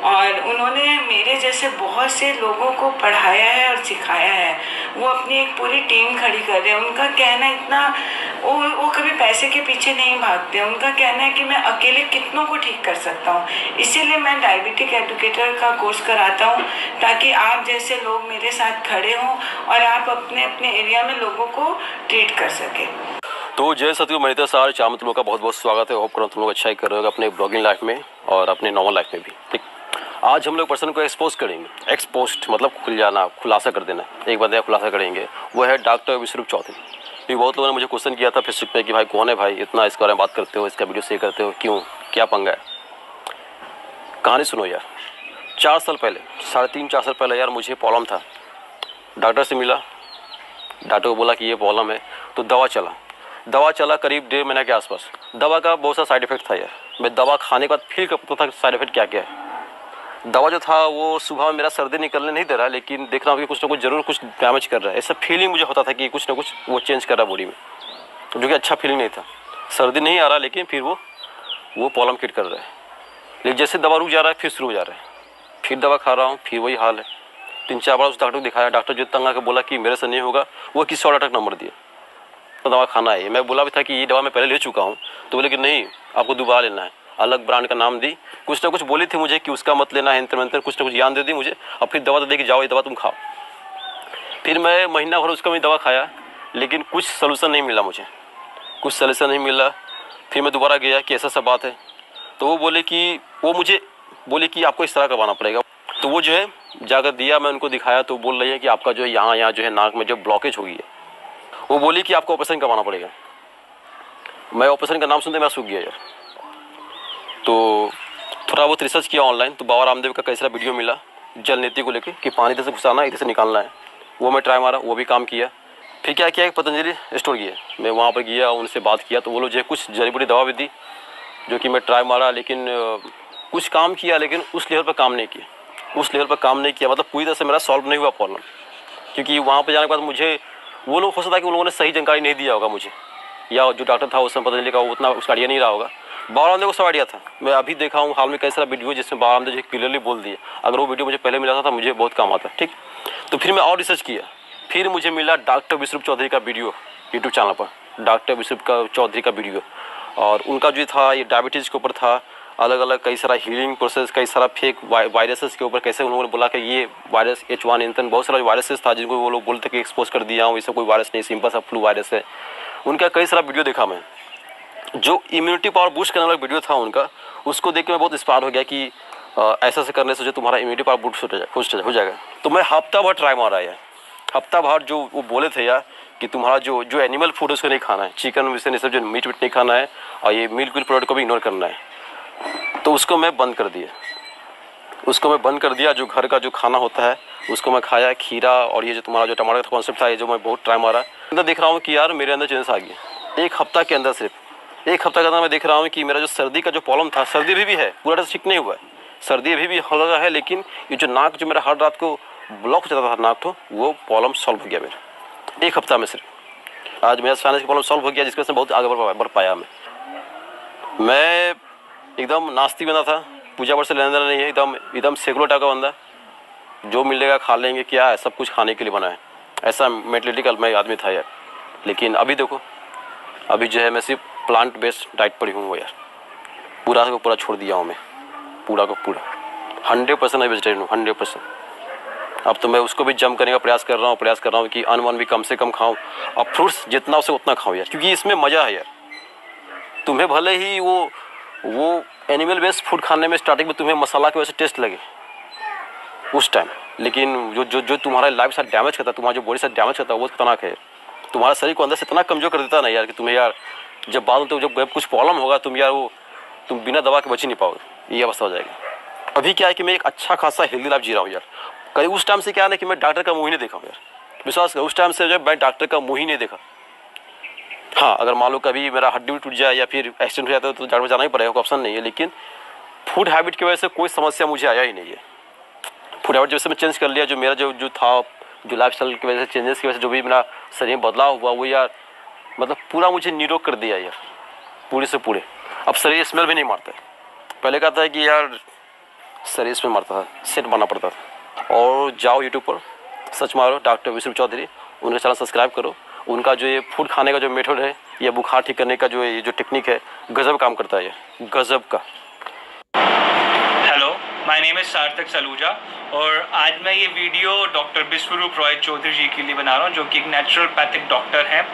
और उन्होंने मेरे जैसे बहुत से लोगों को पढ़ाया है और सिखाया है। वो अपनी एक पूरी टीम खड़ी कर रहे हैं। उनका कहना इतना, वो कभी पैसे के पीछे नहीं भागते। उनका कहना है कि मैं अकेले कितनों को ठीक कर सकता हूँ, इसीलिए मैं डायबिटिक एडुकेटर का कोर्स कराता हूँ ताकि आप जैसे लोग मेरे साथ खड़े हों और आप अपने अपने एरिया में लोगों को ट्रीट कर सकें। तो जय सतगुरु मनीता सार चाम तुम लोग का बहुत बहुत स्वागत है। होप करो तुम लोग अच्छा ही कर रहे हो अपने ब्लॉगिंग लाइफ में और अपने नॉर्मल लाइफ में भी। ठीक, आज हम लोग पर्सन को एक्सपोज करेंगे। एक्सपोस्ट मतलब खुल जाना, खुलासा कर देना। एक बंदे का खुलासा करेंगे, वो है डॉक्टर विश्वरूप चौधरी। क्योंकि बहुत लोगों ने मुझे क्वेश्चन किया था फेसबुक पे कि भाई कौन है भाई, इतना इसके बारे में बात करते हो, इसका वीडियो शेयर करते हो, क्यों, क्या पंगा है। कहानी सुनो यार। 4 साल पहले, 3.5-4 साल पहले यार मुझे प्रॉब्लम था। डॉक्टर से मिला, डॉक्टर को बोला कि ये प्रॉब्लम है, तो दवा चला करीब 1.5 महीने के आसपास। दवा का बहुत सा साइड इफेक्ट था यार। मैं दवा खाने के बाद फील करता था साइड इफेक्ट क्या क्या है। दवा जो था वो सुबह में मेरा सर्दी निकलने नहीं दे रहा, लेकिन देख रहा हूँ कि कुछ ना कुछ ज़रूर कुछ डैमेज कर रहा है। ऐसा फीलिंग मुझे होता था कि कुछ ना कुछ वो चेंज कर रहा है बॉडी में, जो कि अच्छा फीलिंग नहीं था। सर्दी नहीं आ रहा, लेकिन फिर वो प्रॉब्लम क्रिएट कर रहा है। लेकिन जैसे दवा रुक जा रहा है फिर शुरू हो जा रहा है। फिर दवा खा रहा हूँ, फिर वही हाल है। 3-4 बार उस डॉक्टर को दिखाया। डॉक्टर जो तंग आकर बोला कि मेरे से नहीं होगा, वो किसी और डॉक्टर नंबर दिया तो दवा खाना है। मैं बोला भी था कि ये दवा मैं पहले ले चुका हूँ, तो बोले कि नहीं आपको दोबारा लेना है। अलग ब्रांड का नाम दी, कुछ ना कुछ बोली थी मुझे कि उसका मत लेना है, इंतर मंतर कुछ ना कुछ ज्ञान दे दी मुझे। और फिर दवा तो दे कि जाओ ये दवा तुम खाओ। फिर मैं महीना भर उसका मैं दवा खाया, लेकिन कुछ सलूशन नहीं मिला मुझे, कुछ सलूशन नहीं मिला। फिर मैं दोबारा गया कि ऐसा सब बात है, तो वो बोले कि मुझे बोले कि आपको इस तरह करवाना पड़ेगा। तो वो जो है जाकर दिया, मैं उनको दिखाया, तो बोल रही है कि आपका जो है यहाँ जो है नाक में जो ब्लॉकेज हो गई है, वो बोली कि आपको ऑपरेशन करवाना पड़ेगा। मैं ऑपरेशन का नाम सुनते मैं सूख गया यार। तो थोड़ा बहुत रिसर्च किया ऑनलाइन, तो बाबा रामदेव का कैसा वीडियो मिला जल नीति को लेके कि पानी इधर से घुसाना इधर से निकालना है, वो मैं ट्राई मारा, वो भी काम किया। फिर क्या किया, पतंजलि स्टोर गया, मैं वहाँ पर गया, उनसे बात किया, तो वो लोग जो है कुछ जड़ी बूटी दवा भी दी, जो कि मैं ट्राई मारा, लेकिन कुछ काम किया, लेकिन उस लेवल पर काम नहीं किया। मतलब पूरी तरह से मेरा सॉल्व नहीं हुआ प्रॉब्लम। क्योंकि वहाँ पर जाने के बाद मुझे वो लोग हो सकता है कि उन लोगों ने सही जानकारी नहीं दिया होगा मुझे, या जो डॉक्टर था उस समय पतंजलि का वो उतना उसका आइडिया नहीं रहा होगा। बाबा रामदेव को सब आइडिया था। मैं अभी देखा हूँ हाल में कई सारा वीडियो जिसमें बाबा रामदेव जो क्लियरली बोल दिए। अगर वो वीडियो मुझे पहले मिला था मुझे बहुत काम आता। ठीक, तो फिर मैं और रिसर्च किया, फिर मुझे मिला डॉक्टर विश्वरूप चौधरी का वीडियो यूट्यूब चैनल पर, डॉक्टर विश्वरूप चौधरी का वीडियो। और उनका जो था ये डायबिटीज़ के ऊपर था, अलग अलग कई सारा हीलिंग प्रोसेस, कई सारा फेक वायरसेस के ऊपर, कैसे उन लोगों ने बोला कि ये वायरस H1N1 बहुत सारा वायरसेस था जिनको वो लोग बोलते कि एक्सपोज कर दिया हूँ, ये सब कोई वायरस नहीं, सिंपल सा फ्लू वायरस है। उनका कई सारा वीडियो देखा मैं, जो इम्यूनिटी पावर बूस्ट करने वाला वीडियो था उनका, उसको देख के मैं बहुत इंस्पायर हो गया कि ऐसा से करने से जो तुम्हारा इम्यूनिटी पावर बूस्ट हो जाएगा। तो मैं हफ्ता भर ट्राई मारा यार, हफ्ता भर जो वो बोले थे यार कि तुम्हारा जो एनिमल फूड उसको नहीं खाना है, चिकन वैसे सब जो मीट नहीं खाना है, और ये मिल्क प्रोडक्ट को भी इग्नोर करना है। तो उसको मैं बंद कर दिया। जो घर का जो खाना होता है उसको मैं खाया, खीरा और ये जो तुम्हारा जो टमाटर का कॉन्सेप्ट था, ये जो मैं बहुत ट्राई मारा। अंदर देख रहा हूँ कि यार मेरे अंदर चेंजेस आ गया। एक हफ्ता के अंदर, सिर्फ एक हफ्ता के अंदर मैं देख रहा हूँ कि मेरा जो सर्दी का जो प्रॉब्लम था, सर्दी अभी भी है, पूरा तरह ठीक नहीं हुआ है, सर्दी अभी भी हल्का है, लेकिन ये जो नाक जो मेरा हर रात को ब्लॉक हो जाता था नाक, तो वो प्रॉब्लम सॉल्व हो गया मेरा। 1 हफ्ता में सिर्फ। आज मेरा फाइनेंस का प्रॉब्लम सॉल्व हो गया, जिसकी वजह से बहुत आगे बढ़ पाया मैं एकदम नास्तिक बंदा था, पूजा पाठ से लेना देना नहीं है, एकदम सेकुलर टाइप का बंदा, जो मिलेगा खा लेंगे, क्या है सब कुछ खाने के लिए बना है, ऐसा मेंटलिटी का मैं आदमी था यार। लेकिन अभी देखो, अभी जो है मैं सिर्फ प्लांट बेस्ड डाइट पर ही हूँ यार, पूरा को पूरा छोड़ दिया हूँ मैं, पूरा को पूरा 100% मैं वेजिटेरियन हूँ, 100%। अब तो मैं उसको भी जम करने का प्रयास कर रहा हूँ कि अनवन भी कम से कम खाऊँ, और फ्रूट्स जितना उसे उतना खाऊँ यार, क्योंकि इसमें मज़ा है यार। तुम्हें भले ही वो एनिमल बेस्ड फूड खाने में स्टार्टिंग में तुम्हें मसाला की वजह से टेस्ट लगे उस टाइम, लेकिन जो तुम्हारा लाइफ साथ डैमेज करता है, तुम्हारा जो बॉडी साथ डैमेज करता है, वो खतरनाक है। तुम्हारा शरीर को अंदर से इतना कमजोर कर देता है ना यार, कि तुम्हें यार जब बाद में जब कुछ प्रॉब्लम होगा, तुम बिना दवा के बच ही नहीं पाओगे, ये अवस्था हो जाएगी। अभी क्या है कि मैं एक अच्छा खासा हेल्दी लाइफ जी रहा हूँ यार। कहीं उस टाइम से क्या है कि मैं डॉक्टर का मुँह ही नहीं देखा हूँ यार, विश्वास करो, उस टाइम से जो मैं डॉक्टर का मुँह ही नहीं देखा। हाँ, अगर मान लो कभी मेरा हड्डी टूट जाए या फिर एक्सीडेंट हो जाता है तो डॉक्टर में जाना ही पड़ेगा, कोई ऑप्शन नहीं है। लेकिन फूड हैबिट की वजह से कोई समस्या मुझे आया ही नहीं है। फूड हैबिट जैसे मैं चेंज कर लिया, जो मेरा जो था, जो लाइफ स्टाइल की वजह से, चेंजेस की वजह से जो भी मेरा शरीर में बदलाव हुआ, वो यार मतलब पूरा मुझे निरोग कर दिया यार, पूरे से पूरे। अब शरीर स्मेल भी नहीं मारता है, पहले कहता है कि यार शरीर स्मेल मारता था, सेट मारना पड़ता था। और जाओ यूट्यूब पर सर्च मारो डॉक्टर विश्वरूप चौधरी, उनका चैनल सब्सक्राइब करो। उनका जो ये फूड खाने का जो मेथड है, या बुखार ठीक करने का जो टेक्निक है, गजब काम करता है ये, गजब का। हेलो, माय नेम इज़ सार्थक सलूजा, और आज मैं ये वीडियो डॉक्टर विश्वरूप रॉय चौधरी जी के लिए बना रहा हूँ, जो कि एक नेचुरोपैथिक डॉक्टर हैं।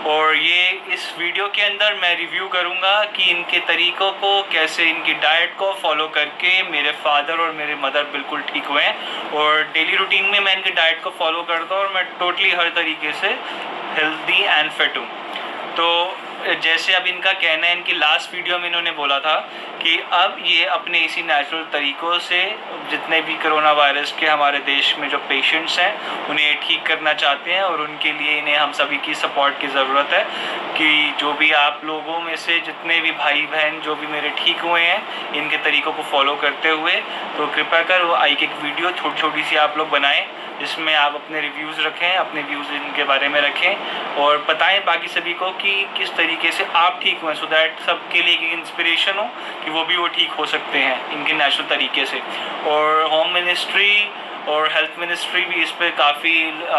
और ये इस वीडियो के अंदर मैं रिव्यू करूँगा कि इनके तरीक़ों को, कैसे इनकी डाइट को फॉलो करके मेरे फादर और मेरे मदर बिल्कुल ठीक हुए हैं। और डेली रूटीन में मैं इनकी डाइट को फॉलो करता हूँ, और मैं टोटली हर तरीके से हेल्दी एंड फिट हूँ। तो जैसे अब इनका कहना है, इनकी लास्ट वीडियो में इन्होंने बोला था कि अब ये अपने इसी नेचुरल तरीक़ों से जितने भी कोरोना वायरस के हमारे देश में जो पेशेंट्स हैं, उन्हें ठीक करना चाहते हैं। और उनके लिए इन्हें हम सभी की सपोर्ट की ज़रूरत है, कि जो भी आप लोगों में से जितने भी भाई बहन जो भी मेरे ठीक हुए हैं इनके तरीक़ों को फॉलो करते हुए, तो कृपया कर वो एक वीडियो छोटी सी आप लोग बनाएं, जिसमें आप अपने रिव्यूज़ रखें, अपने व्यूज़ इनके बारे में रखें, और बताएं बाकी सभी को कि किस तरीके से आप ठीक हुए, सो दैट सबके लिए एक इंस्पिरेशन हो कि वो ठीक हो सकते हैं इनके नेचुरल तरीके से। और होम मिनिस्ट्री और हेल्थ मिनिस्ट्री भी इस पर काफ़ी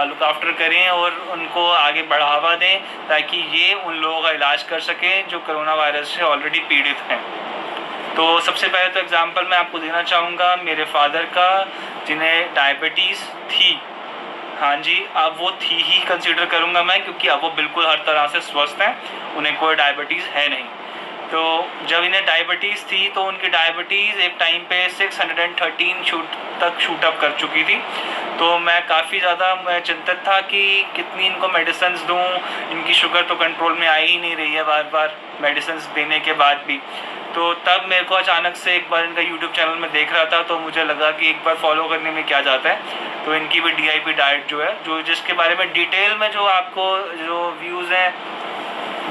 लुक आफ्टर करें और उनको आगे बढ़ावा दें, ताकि ये उन लोगों का इलाज कर सकें जो कोरोना वायरस से ऑलरेडी पीड़ित हैं। तो सबसे पहले तो एग्जांपल मैं आपको देना चाहूँगा मेरे फादर का, जिन्हें डायबिटीज़ थी। हाँ जी, अब वो थी ही कंसीडर करूँगा मैं, क्योंकि अब वो बिल्कुल हर तरह से स्वस्थ हैं, उन्हें कोई डायबिटीज़ है नहीं। तो जब इन्हें डायबिटीज़ थी तो उनकी डायबिटीज़ एक टाइम पे 613 तक शूट अप कर चुकी थी। तो मैं काफ़ी ज़्यादा चिंतित था कि कितनी इनको मेडिसिन्स दूँ, इनकी शुगर तो कंट्रोल में आ ही नहीं रही है बार बार मेडिसिन्स देने के बाद भी। तो तब मेरे को अचानक से एक बार इनका यूट्यूब चैनल में देख रहा था, तो मुझे लगा कि एक बार फॉलो करने में क्या जाता है। तो इनकी भी DIP डाइट जो है, जिसके बारे में डिटेल में जो आपको जो व्यूज़ हैं,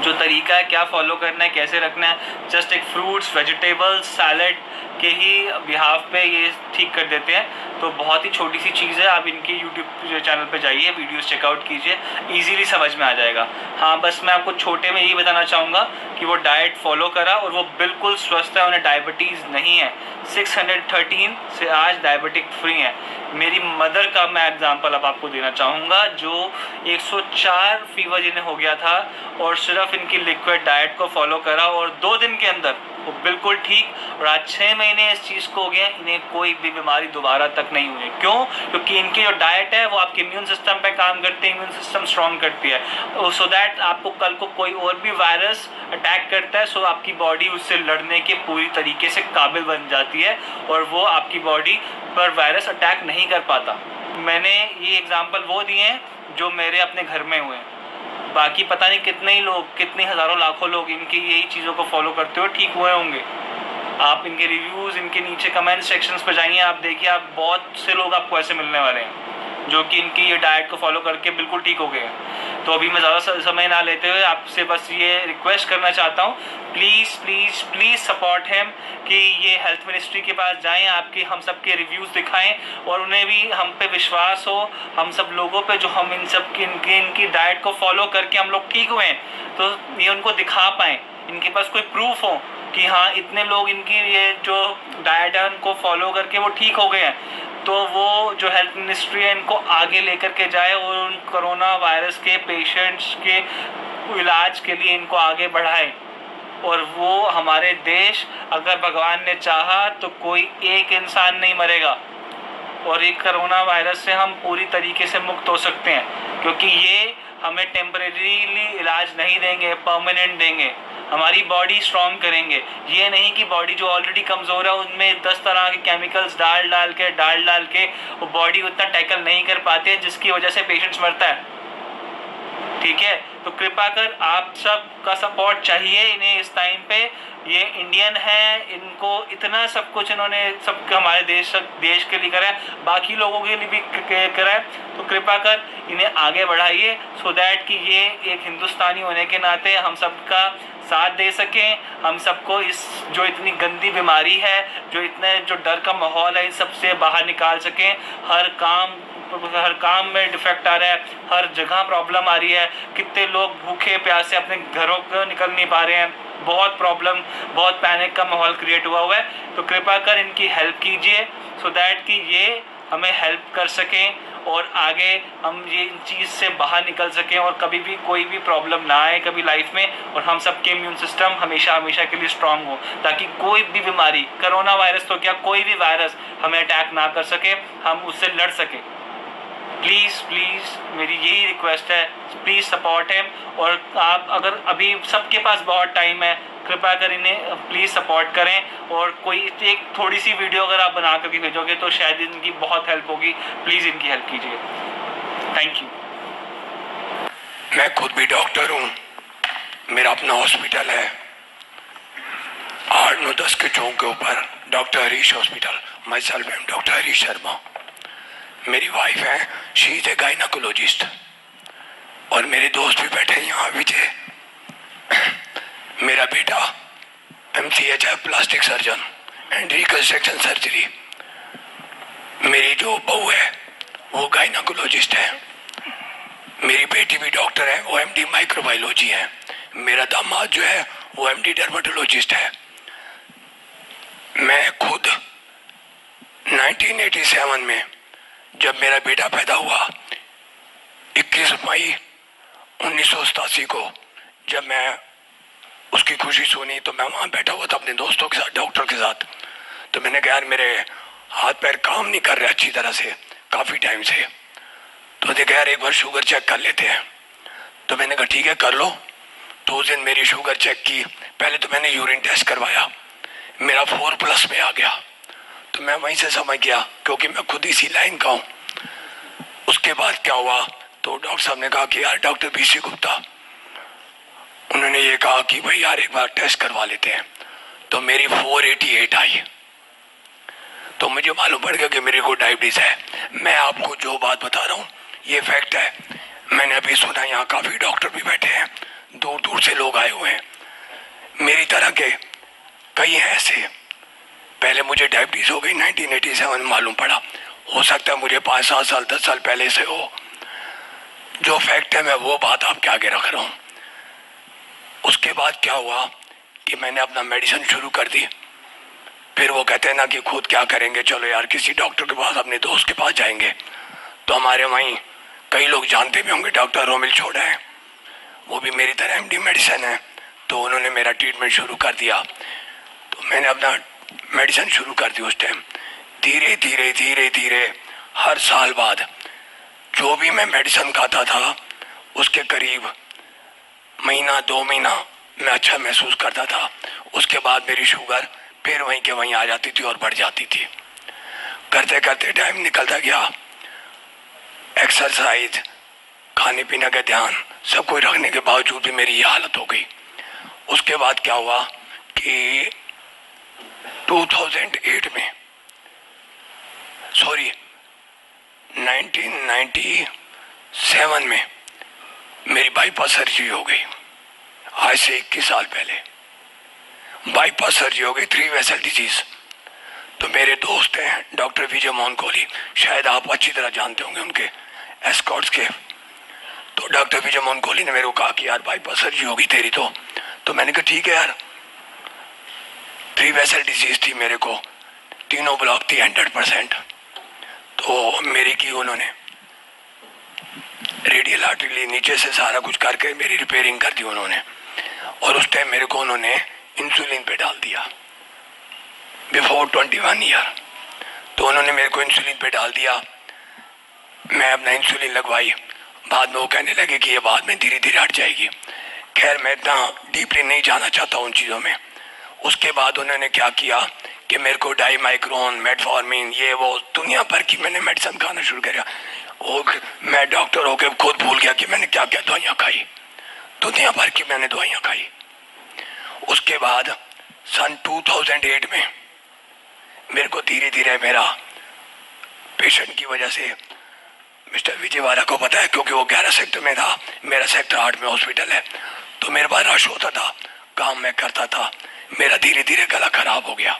जो तरीका है क्या फॉलो करना है, कैसे रखना है, जस्ट एक फ्रूट्स, वेजिटेबल्स, सैलड के ही बिहाफ पे ये ठीक कर देते हैं। तो बहुत ही छोटी सी चीज़ है, आप इनके यूट्यूब चैनल पे जाइए, वीडियोस चेकआउट कीजिए, इजीली समझ में आ जाएगा। हाँ, बस मैं आपको छोटे में यही बताना चाहूँगा कि वो डाइट फॉलो करा और वो बिल्कुल स्वस्थ है, उन्हें डायबिटीज़ नहीं है। 613 से आज डायबिटिक फ्री हैं। मेरी मदर का मैं एग्जांपल अब आपको देना चाहूँगा, जो 104 फीवर जिन्हें हो गया था, और सिर्फ इनकी लिक्विड डाइट को फॉलो करा और 2 दिन के अंदर वो बिल्कुल ठीक, और आज 6 महीने इस चीज़ को हो गए, इन्हें कोई भी बीमारी दोबारा तक नहीं हुई। क्यों? क्योंकि इनकी जो डाइट है वो आपके इम्यून सिस्टम पे काम करते हैं, इम्यून सिस्टम स्ट्रॉन्ग करती है, सो दैट आपको कल को कोई और भी वायरस अटैक करता है, सो आपकी बॉडी उससे लड़ने के पूरी तरीके से काबिल बन जाती है, और वो आपकी बॉडी पर वायरस अटैक नहीं कर पाता। मैंने ये एग्जांपल वो दिए हैं जो मेरे अपने घर में हुए हैं। बाकी पता नहीं कितने ही लोग, कितने हज़ारों लाखों लोग इनकी यही चीज़ों को फॉलो करते हुए ठीक हुए होंगे। आप इनके रिव्यूज़, इनके नीचे कमेंट सेक्शंस पर जाइए, आप देखिए, आप बहुत से लोग आपको ऐसे मिलने वाले हैं जो कि इनकी ये डाइट को फॉलो करके बिल्कुल ठीक हो गए हैं। तो अभी मैं ज़्यादा समय ना लेते हुए आपसे बस ये रिक्वेस्ट करना चाहता हूँ, please please please support him कि ये हेल्थ मिनिस्ट्री के पास जाएं, आपके हम सब के रिव्यूज़ दिखाएं और उन्हें भी हम पे विश्वास हो, हम सब लोगों पे जो हम इन सब की इनकी डाइट को फॉलो करके हम लोग ठीक हुए हैं, तो ये उनको दिखा पाएँ, इनके पास कोई प्रूफ हो कि हाँ इतने लोग इनकी ये जो डाइट है उनको फॉलो करके वो ठीक हो गए हैं, तो वो जो हेल्थ मिनिस्ट्री है इनको आगे लेकर के जाए और उन कोरोना वायरस के पेशेंट्स के इलाज के लिए इनको आगे बढ़ाए। और वो हमारे देश, अगर भगवान ने चाहा तो कोई एक इंसान नहीं मरेगा और एक कोरोना वायरस से हम पूरी तरीके से मुक्त हो सकते हैं, क्योंकि ये हमें टेम्परेरीली इलाज नहीं देंगे, परमानेंट देंगे, हमारी बॉडी स्ट्रॉन्ग करेंगे। ये नहीं कि बॉडी जो ऑलरेडी कमज़ोर है उनमें 10 तरह के केमिकल्स डाल डाल के वो बॉडी उतना टैकल नहीं कर पाते जिसकी वजह से पेशेंट्स मरता है। ठीक है, तो कृपा कर आप सब का सपोर्ट चाहिए इन्हें इस टाइम पे। ये इंडियन है, इनको इतना सब कुछ इन्होंने सब हमारे देश के लिए करा है, बाकी लोगों के लिए भी करा है, तो कृपा कर इन्हें आगे बढ़ाइए सो दैट कि ये एक हिंदुस्तानी होने के नाते हम सबका साथ दे सकें, हम सबको इस जो इतनी गंदी बीमारी है, जो डर का माहौल है, इन सबसे बाहर निकाल सकें। हर काम में डिफेक्ट आ रहा है, हर जगह प्रॉब्लम आ रही है, कितने लोग भूखे प्यासे अपने घरों को निकल नहीं पा रहे हैं, बहुत प्रॉब्लम, बहुत पैनिक का माहौल क्रिएट हुआ है। तो कृपा कर इनकी हेल्प कीजिए सो दैट कि ये हमें हेल्प कर सकें और आगे हम ये इन चीज़ से बाहर निकल सकें और कभी भी कोई भी प्रॉब्लम ना आए कभी लाइफ में, और हम सबके इम्यून सिस्टम हमेशा के लिए स्ट्रांग हो, ताकि कोई भी बीमारी, कोरोना वायरस तो क्या कोई भी वायरस हमें अटैक ना कर सके, हम उससे लड़ सकें। प्लीज़ प्लीज़ मेरी यही रिक्वेस्ट है, प्लीज़ सपोर्ट हिम। और आप अगर अभी सबके पास बहुत टाइम है, कृपया कर इन्हें प्लीज़ सपोर्ट करें और कोई एक थोड़ी सी वीडियो अगर आप बना करके भेजोगे तो शायद इनकी बहुत हेल्प होगी। प्लीज़ इनकी हेल्प कीजिए, थैंक यू। मैं खुद भी डॉक्टर हूँ, मेरा अपना हॉस्पिटल है 8-9-10 के चौक के ऊपर, doctor Harish hospital. My self M doctor Harish Sharma. मेरी वाइफ है, शी इज ए गायनाकोलॉजिस्ट, और मेरे दोस्त भी बैठे हैं यहाँ विजय। मेरा बेटा MCH है, plastic surgeon and reconstruction surgery. मेरी जो बहू है वो गायनाकोलॉजिस्ट है। मेरी बेटी भी डॉक्टर है, वो MD माइक्रोबायोलॉजी है। मेरा दामाद जो है वो MD डर्मेटोलॉजिस्ट है। मैं खुद 1987 में जब मेरा बेटा पैदा हुआ, 21 मई 1987 को जब मैं उसकी खुशी सुनी तो मैं वहाँ बैठा हुआ था अपने दोस्तों के साथ, डॉक्टर के साथ। तो मैंने कहा यार मेरे हाथ पैर काम नहीं कर रहे अच्छी तरह से काफ़ी टाइम से, तो देखा यार एक बार शुगर चेक कर लेते हैं। तो मैंने कहा ठीक है कर लो। तो उस दिन मेरी शुगर चेक की, पहले तो मैंने यूरिन टेस्ट करवाया, मेरा 4+ में आ गया। तो मैं वहीं से समझ गया क्योंकि मैं खुद इसी लाइन का हूँ। उसके बाद क्या हुआ, तो डॉक्टर साहब ने कहा कि यार डॉक्टर BC गुप्ता, उन्होंने ये कहा कि भाई यार एक बार टेस्ट करवा लेते हैं। तो मेरी 488 आई, तो मुझे मालूम पड़ गया कि मेरे को डायबिटीज़ है। मैं आपको जो बात बता रहा हूँ ये फैक्ट है। मैंने अभी सुना यहाँ काफ़ी डॉक्टर भी बैठे हैं, दूर दूर से लोग आए हुए हैं, मेरी तरह के कई हैं ऐसे। पहले मुझे डायबिटीज़ हो गई 1987 मालूम पड़ा, हो सकता है मुझे 5-7 साल 10 साल पहले से हो। जो फैक्ट है मैं वो बात आपके आगे रख रहा हूँ। उसके बाद क्या हुआ कि मैंने अपना मेडिसिन शुरू कर दी। फिर वो कहते हैं ना कि खुद क्या करेंगे, चलो यार किसी डॉक्टर के पास, अपने दोस्त के पास जाएंगे। तो हमारे वहीं कई लोग जानते भी होंगे, डॉक्टर रोमिल छोड़ा है, वो भी मेरी तरह MD मेडिसिन है। तो उन्होंने मेरा ट्रीटमेंट शुरू कर दिया। तो मैंने अपना मेडिसिन शुरू कर दी। उस टाइम धीरे धीरे धीरे धीरे हर साल बाद जो भी मैं मेडिसिन खाता था उसके करीब महीना 2 महीना मैं अच्छा महसूस करता था। उसके बाद मेरी शुगर फिर वहीं के वहीं आ जाती थी और बढ़ जाती थी। करते करते टाइम निकलता गया, एक्सरसाइज, खाने पीने का ध्यान, सब कुछ रखने के बावजूद भी मेरी ये हालत हो गई। उसके बाद क्या हुआ कि 1997 में मेरी बाईपास सर्जरी हो गई आज से 21 साल पहले। बाईपास सर्जरी हो गई, 3 वेसल डिजीज। तो मेरे दोस्त हैं डॉक्टर विजय मोहन कोहली, शायद आप अच्छी तरह जानते होंगे उनके एस्कॉर्ट्स के। तो डॉक्टर विजय मोहन कोहली ने मेरे को कहा कि यार बाईपास सर्जरी होगी तेरी तो मैंने कहा ठीक है यार। 3 वेसल डिजीज थी मेरे को, तीनों ब्लॉक थी 100%। तो मेरी की उन्होंने रेडियल आर्टरी ली, नीचे से सारा कुछ करके मेरी रिपेयरिंग कर दी उन्होंने। और उस टाइम मेरे को उन्होंने इंसुलिन पे डाल दिया बिफोर 21 ईयर। तो उन्होंने मेरे को इंसुलिन पे डाल दिया, मैं अपना इंसुलिन लगवाई। बाद में वो कहने लगे कि ये बाद में धीरे धीरे हट जाएगी। खैर मैं इतना डीपली नहीं जाना चाहता उन चीज़ों में। उसके बाद उन्होंने क्या किया कि मेरे को डाईमाइक्रोन, मेटफॉर्मिन, ये वो दुनिया भर की मैंने मेडिसिन खाना शुरू किया। और मैं डॉक्टर होकर खुद भूल गया कि मैंने क्या क्या दवाइयाँ खाई, दुनिया भर की मैंने दवाइयाँ खाई। उसके बाद सन 2008 में मेरे को धीरे धीरे मेरा पेशेंट की वजह से मिस्टर विजयवाड़ा को पता है, क्योंकि वो 11 सेक्टर में था, मेरा सेक्टर 8 में हॉस्पिटल है। तो मेरे पास रश होता था, काम मैं करता था, मेरा धीरे धीरे गला खराब हो गया।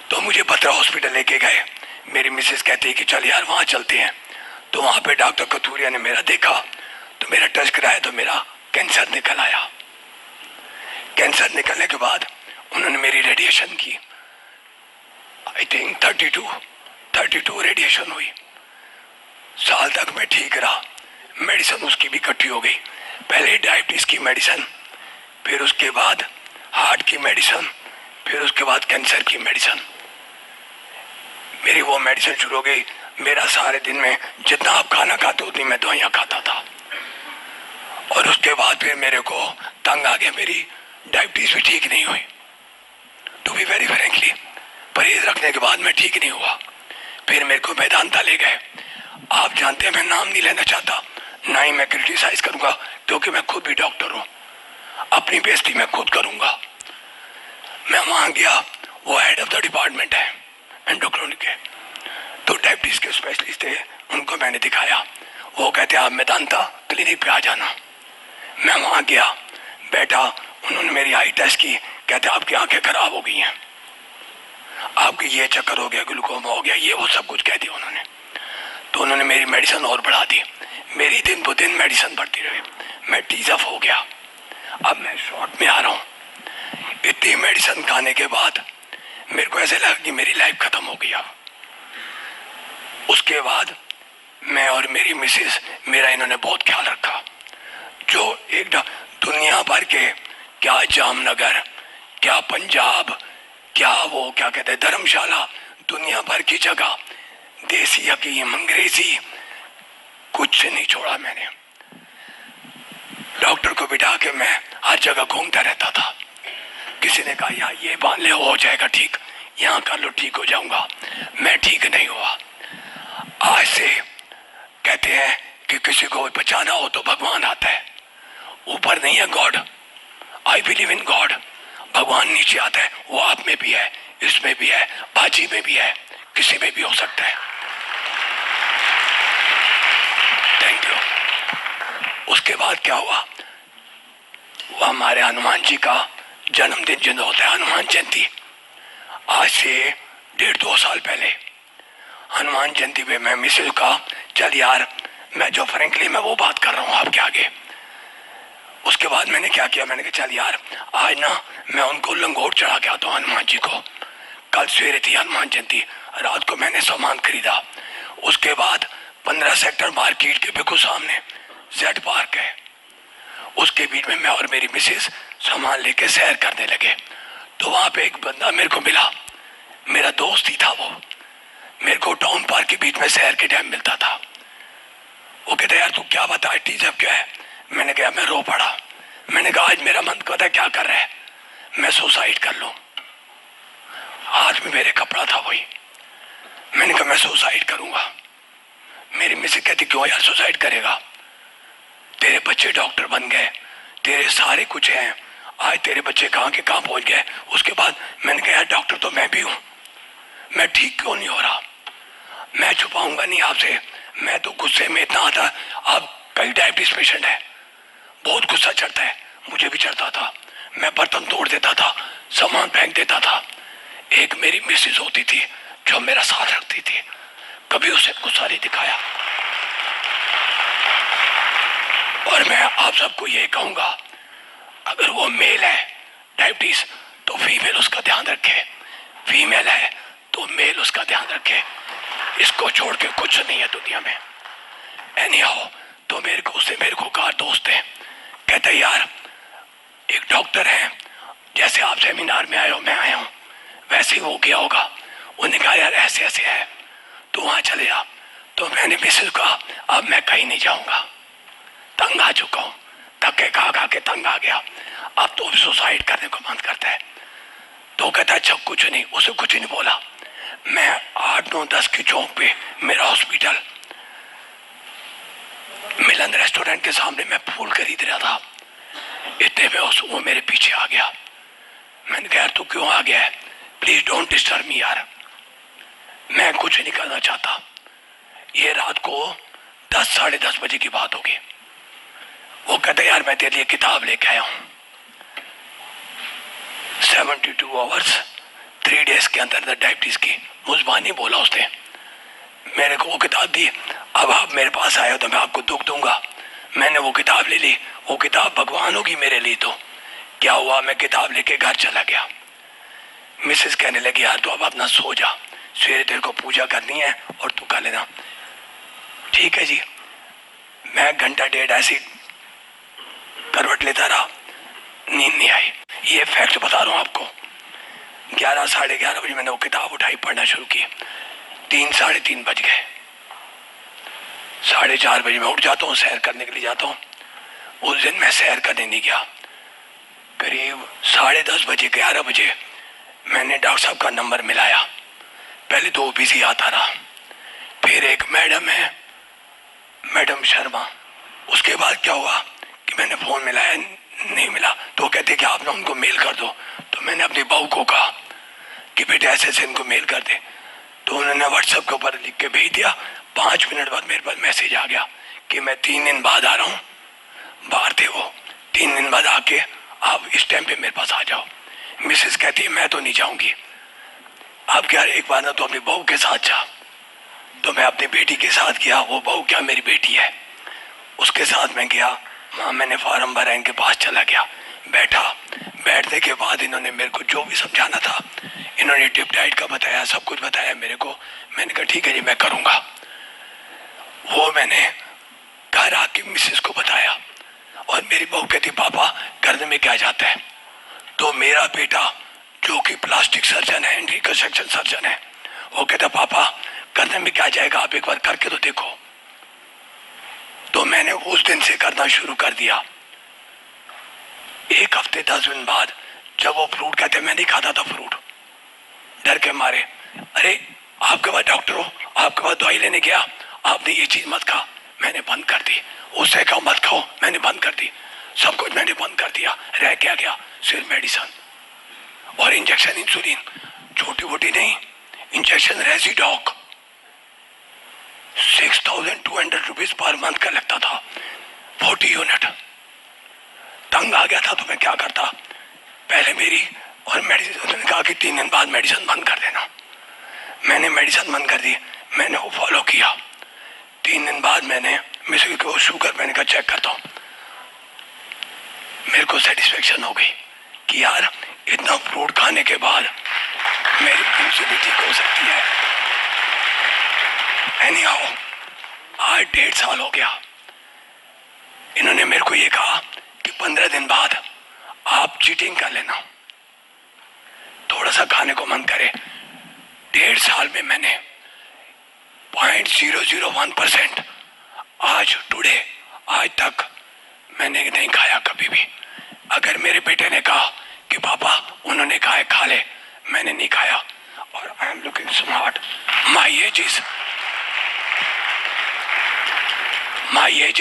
तो मुझे बत्रा हॉस्पिटल लेके गए। मेरी मिसेस कहती है कि चल यार वहाँ चलते हैं। तो वहाँ पे डॉक्टर कथूरिया ने मेरा देखा, तो मेरा टेस्ट कराया तो मेरा कैंसर निकल आया। कैंसर निकलने के बाद उन्होंने मेरी रेडिएशन की, आई थिंक 32 रेडिएशन हुई। साल तक मैं ठीक रहा, मेडिसिन उसकी भी इकट्ठी हो गई। पहले डायबिटीज़ की मेडिसिन, फिर उसके बाद हार्ट की मेडिसिन, फिर उसके बाद कैंसर की मेडिसिन। मेरी वो मेडिसिन शुरू हो गई। मेरा सारे दिन में जितना आप खाना खाते उतनी मैं दवाइयाँ खाता था। और उसके बाद फिर मेरे को तंग आ गया, मेरी डायबिटीज़ भी ठीक नहीं हुई। टू बी वेरी फ्रेंकली, परहेज रखने के बाद मैं ठीक नहीं हुआ। फिर मेरे को वेदांता ले गए। आप जानते हैं मैं नाम नहीं लेना चाहता, ना ही मैं क्रिटिसाइज करूंगा, क्योंकि मैं खुद भी डॉक्टर हूँ, अपनी बेइज्जती मैं खुद करूंगा। मैं वहाँ गया, वो हेड ऑफ द डिपार्टमेंट है एंडोक्राइन के, तो डायबिटीज़ के स्पेशलिस्ट थे, उनको मैंने दिखाया। वो कहते आप वेदांता क्लिनिक पे आ जाना। मैं वहाँ गया, बैठा, उन्होंने मेरी आई टेस्ट की, कहते आपकी आंखें खराब हो गई हैं, आपकी ये चक्कर हो गया, ग्लूकोमा हो गया, ये वो सब कुछ कह दिया उन्होंने। तो उन्होंने मेरी मेडिसिन और बढ़ा दी। मेरी दिन ब दिन मेडिसिन बढ़ती रही, मैं टीज अप हो गया। अब मैं शॉर्ट में आ रहा हूँ। इतनी मेडिसिन खाने के बाद मेरे को ऐसे लगा कि मेरी लाइफ खत्म हो गई। अब उसके बाद मैं और मेरी मिसेस, मेरा इन्होंने बहुत ख्याल रखा। जो एक दुनिया भर के, क्या जामनगर, क्या पंजाब, क्या वो क्या कहते हैं धर्मशाला, दुनिया भर की जगह, देसी हकीम, अंग्रेजी, कुछ नहीं छोड़ा मैंने। डॉक्टर को बिठा के मैं हर जगह घूमता रहता था। किसी ने कहा यार ये बांध ले, हो जाएगा ठीक, यहाँ कर लो ठीक हो जाऊंगा। मैं ठीक नहीं हुआ। आज से कहते हैं कि किसी को बचाना हो तो भगवान आता है, ऊपर नहीं है God. I believe in God. भगवान नीचे आता है, वो आप में भी है, इसमें भी है, बाजी में भी है, किसी में भी हो सकता है। Thank you. उसके बाद क्या हुआ, वो हमारे हनुमान जी का जन्मदिन जिन होता है, हनुमान जयंती, आज से 1.5-2 साल पहले हनुमान जयंती पे मैं मिसेज का चल यार, मैं जो फ्रेंकली मैं वो बात कर रहा हूँ आपके आगे। उसके बाद मैंने क्या किया, मैंने कहा चल यार आज ना मैं उनको लंगोट चढ़ा के आता हूँ हनुमान जी को। कल सवेरे थी हनुमान जयंती, रात को मैंने सामान खरीदा। उसके बाद 15 सेक्टर मार्केट के बिल्कुल सामने जेड पार्क है, उसके बीच में मैं और मेरी मिसेस सामान लेके सैर करने लगे। तो वहाँ पे एक बंदा मेरे को मिला, मेरा दोस्त ही था वो। मेरे को टाउन पार्क के बीच में सैर के टाइम मिलता था। वो कहता यार तू क्या बता, टीजअप क्या है? मैंने कहा मैं रो पड़ा। मैंने कहा आज मेरा मन करता है क्या कर रहा है, मैं सुसाइड कर लूं। हाथ में मेरे कपड़ा था वही। मैंने कहा मैं सुसाइड करूंगा। मेरी मिसेज कहती क्यों यार सुसाइड करेगा, तेरे बच्चे डॉक्टर बन गए, तेरे सारे कुछ हैं, आज तेरे बच्चे कहाँ के कहाँ पहुंच गए। उसके बाद मैंने कहा यार डॉक्टर तो मैं भी हूँ, मैं ठीक क्यों नहीं हो रहा। मैं छुपाऊंगा नहीं आपसे, मैं तो गुस्से में इतना आता। आप कई डायबिटीज पेशेंट है, बहुत गुस्सा चढ़ता है, मुझे भी चढ़ता था। मैं बर्तन तोड़ देता था, सामान फेंक देता था। एक मेरी मिसेज होती थी जो मेरा साथ रखती थी, कभी उसे गुस्सा नहीं दिखाया। और मैं आप सबको ये कहूंगा, अगर वो मेल है डायबिटीज तो फीमेल उसका ध्यान रखे, फीमेल है तो मेल उसका ध्यान रखे। इसको छोड़ के कुछ नहीं है दुनिया में। एनी हाउ, तो मेरे को कहा दोस्त है, कहते यार एक डॉक्टर है, जैसे आप सेमिनार में आए हो मैं आया हूँ वैसे ही वो गया होगा। उन्होंने कहा यार ऐसे ऐसे है, तो वहाँ चले जा। तो मैंने मिसेज कहा अब मैं कहीं नहीं जाऊँगा, तंग आ चुका हूँ, धक्के खा के तंग आ गया, अब तो सुसाइड करने को मन करता है। तो कहता अच्छा कुछ नहीं, उसे कुछ नहीं बोला। मैं 8, 9, 10 की चौक पे मेरा हॉस्पिटल मिलन रेस्टोरेंट के सामने मैं फूल खरीद रहा था। इतने में वो मेरे पीछे आ गया। मैंने कहा यार तू क्यों आ गया है, प्लीज डोंट डिस्टर्ब मी यार, मैं कुछ नहीं करना चाहता। ये रात को 10, साढ़े 10 बजे की बात होगी। वो कहते यार मैं तेरे लिए किताब लेके आया हूँ, 72 आवर्स 3 डेज के अंदर डायबिटीज की। मुजबानी बोला उसने, मेरे को वो किताब दी। अब आप मेरे पास आए हो तो मैं आपको दुख दूंगा। मैंने वो किताब ले ली, वो किताब भगवान होगी मेरे लिए। तो क्या हुआ, मैं किताब लेके घर चला गया। मिसेस कहने लगी यार तू अब अपना सो जा, सवेरे तेरे को पूजा करनी है और तू कर लेना। ठीक है जी। मैं घंटा डेढ़ ऐसी करवट लेता रहा, नींद नहीं आई। ये फैक्ट बता रहा हूँ आपको। 11, साढ़े 11 बजे मैंने वो किताब उठाई, पढ़ना शुरू की। 3, साढ़े 3 बज गए। 4:30 बजे मैं उठ जाता हूँ, सैर करने के लिए जाता हूँ। उस दिन मैं सैर करने नहीं गया। करीब 10:30 बजे 11 बजे मैंने डॉक्टर साहब का नंबर मिलाया। पहले तो बिजी आता रहा, फिर एक मैडम है, मैडम शर्मा। उसके बाद क्या हुआ कि मैंने फोन मिलाया, नहीं मिला। तो कहते कि आप ना उनको मेल कर दो। तो मैंने अपनी बहू को कहा कि बेटे ऐसे ऐसे इनको मेल कर दे। तो उन्होंने व्हाट्सएप के ऊपर लिख के भेज दिया। 5 मिनट बाद मेरे पास मैसेज आ गया कि मैं 3 दिन बाद आ रहा हूँ। बाहर थे वो, 3 दिन बाद आके आप इस टाइम पे मेरे पास आ जाओ। मिसेस कहती है मैं तो नहीं जाऊंगी। आप क्या एक बार ना तो अपनी बहू के साथ जा। तो मैं अपनी बेटी के साथ गया। वो बहू क्या मेरी बेटी है, उसके साथ मैं गया। वहाँ मैंने फॉर्म भरा, इनके पास चला गया, बैठा। बैठने के बाद इन्होंने मेरे को जो भी समझाना था, इन्होंने टिप डाइट का बताया, सब कुछ बताया मेरे को। मैंने कहा ठीक है जी मैं करूँगा। वो मैंने घर आके मिसेस को बताया और मेरी बहू कहती पापा करने में क्या जाता है। तो मेरा बेटा जो कि प्लास्टिक सर्जन है, रिकंस्ट्रक्शन सर्जन है, वो कहता पापा करने में क्या जाएगा, आप एक बार करके तो देखो। तो मैंने उस दिन से करना शुरू कर दिया। 1 हफ्ते 10 दिन बाद जब वो फ्रूट कहते मैं नहीं खाता था फ्रूट, डर के मारे। अरे आपके पास डॉक्टर हो, आपके पास दवाई लेने गया, आपने ये चीज मत खा, मैंने बंद कर दी। उससे कहा मत खाओ, मैंने बंद कर दी। सब कुछ मैंने बंद कर दिया। रह क्या गया, सिर्फ मेडिसिन और इंजेक्शन, इंसुलिन, छोटी मोटी नहीं, इंजेक्शन रेजिडॉक 6,200 रुपीज पर मंथ का लगता था, 40 यूनिट। तंग आ गया था तो मैं क्या करता, पहले मेरी और मेडिसिन, उन्होंने कहा कि 3 दिन बाद मेडिसिन बंद कर देना। मैंने मेडिसिन बंद कर दी, मैंने वो फॉलो किया। 3 दिन बाद मैंने मिसेस को शुगर मैंने कहा चेक करता हूँ। मेरे को सेटिस्फेक्शन हो गई कि यार इतना फ्रूट खाने के बाद मेरी बीमारी भी ठीक हो सकती है। एनी हाउ, आज 1.5 साल हो गया। इन्होंने मेरे को ये कहा कि 15 दिन बाद आप चीटिंग कर लेना, थोड़ा सा खाने को मन करे। 1.5 साल में मैंने 0.001% आज टुडे आज तक मैंने नहीं खाया कभी भी। अगर मेरे बेटे ने कहा कि पापा उन्होंने कहा है खा ले, मैंने नहीं खाया। और I am looking smart. My age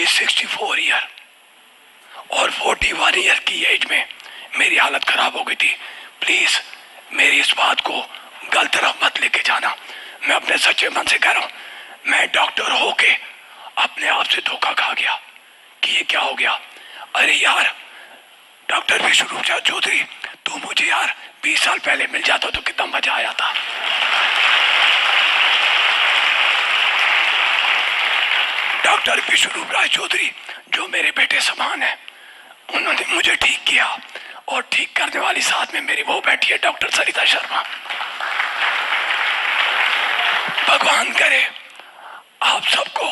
is 64 year और 41 ईयर की एज में मेरी हालत खराब हो गई थी। प्लीज मेरी इस बात को गलत तरफ मत लेके जाना। मैं अपने सच्चे मन से कह रहा हूँ, मैं डॉक्टर होके अपने आप से धोखा खा गया कि ये क्या हो गया। अरे यार डॉक्टर विश्वरूप चौधरी, तू मुझे यार 20 साल पहले मिल जाता तो कितना मजा आया था। डॉक्टर विश्वरूप राय चौधरी जो मेरे बेटे समान है, उन्होंने मुझे ठीक किया और ठीक करने वाली साथ में मेरी वो बैठी है डॉक्टर सरिता शर्मा। भगवान करे आप सबको,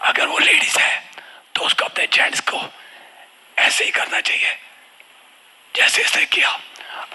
अगर वो लेडीज है तो उसको अपने जेंट्स को ऐसे ही करना चाहिए जैसे ऐसे किया।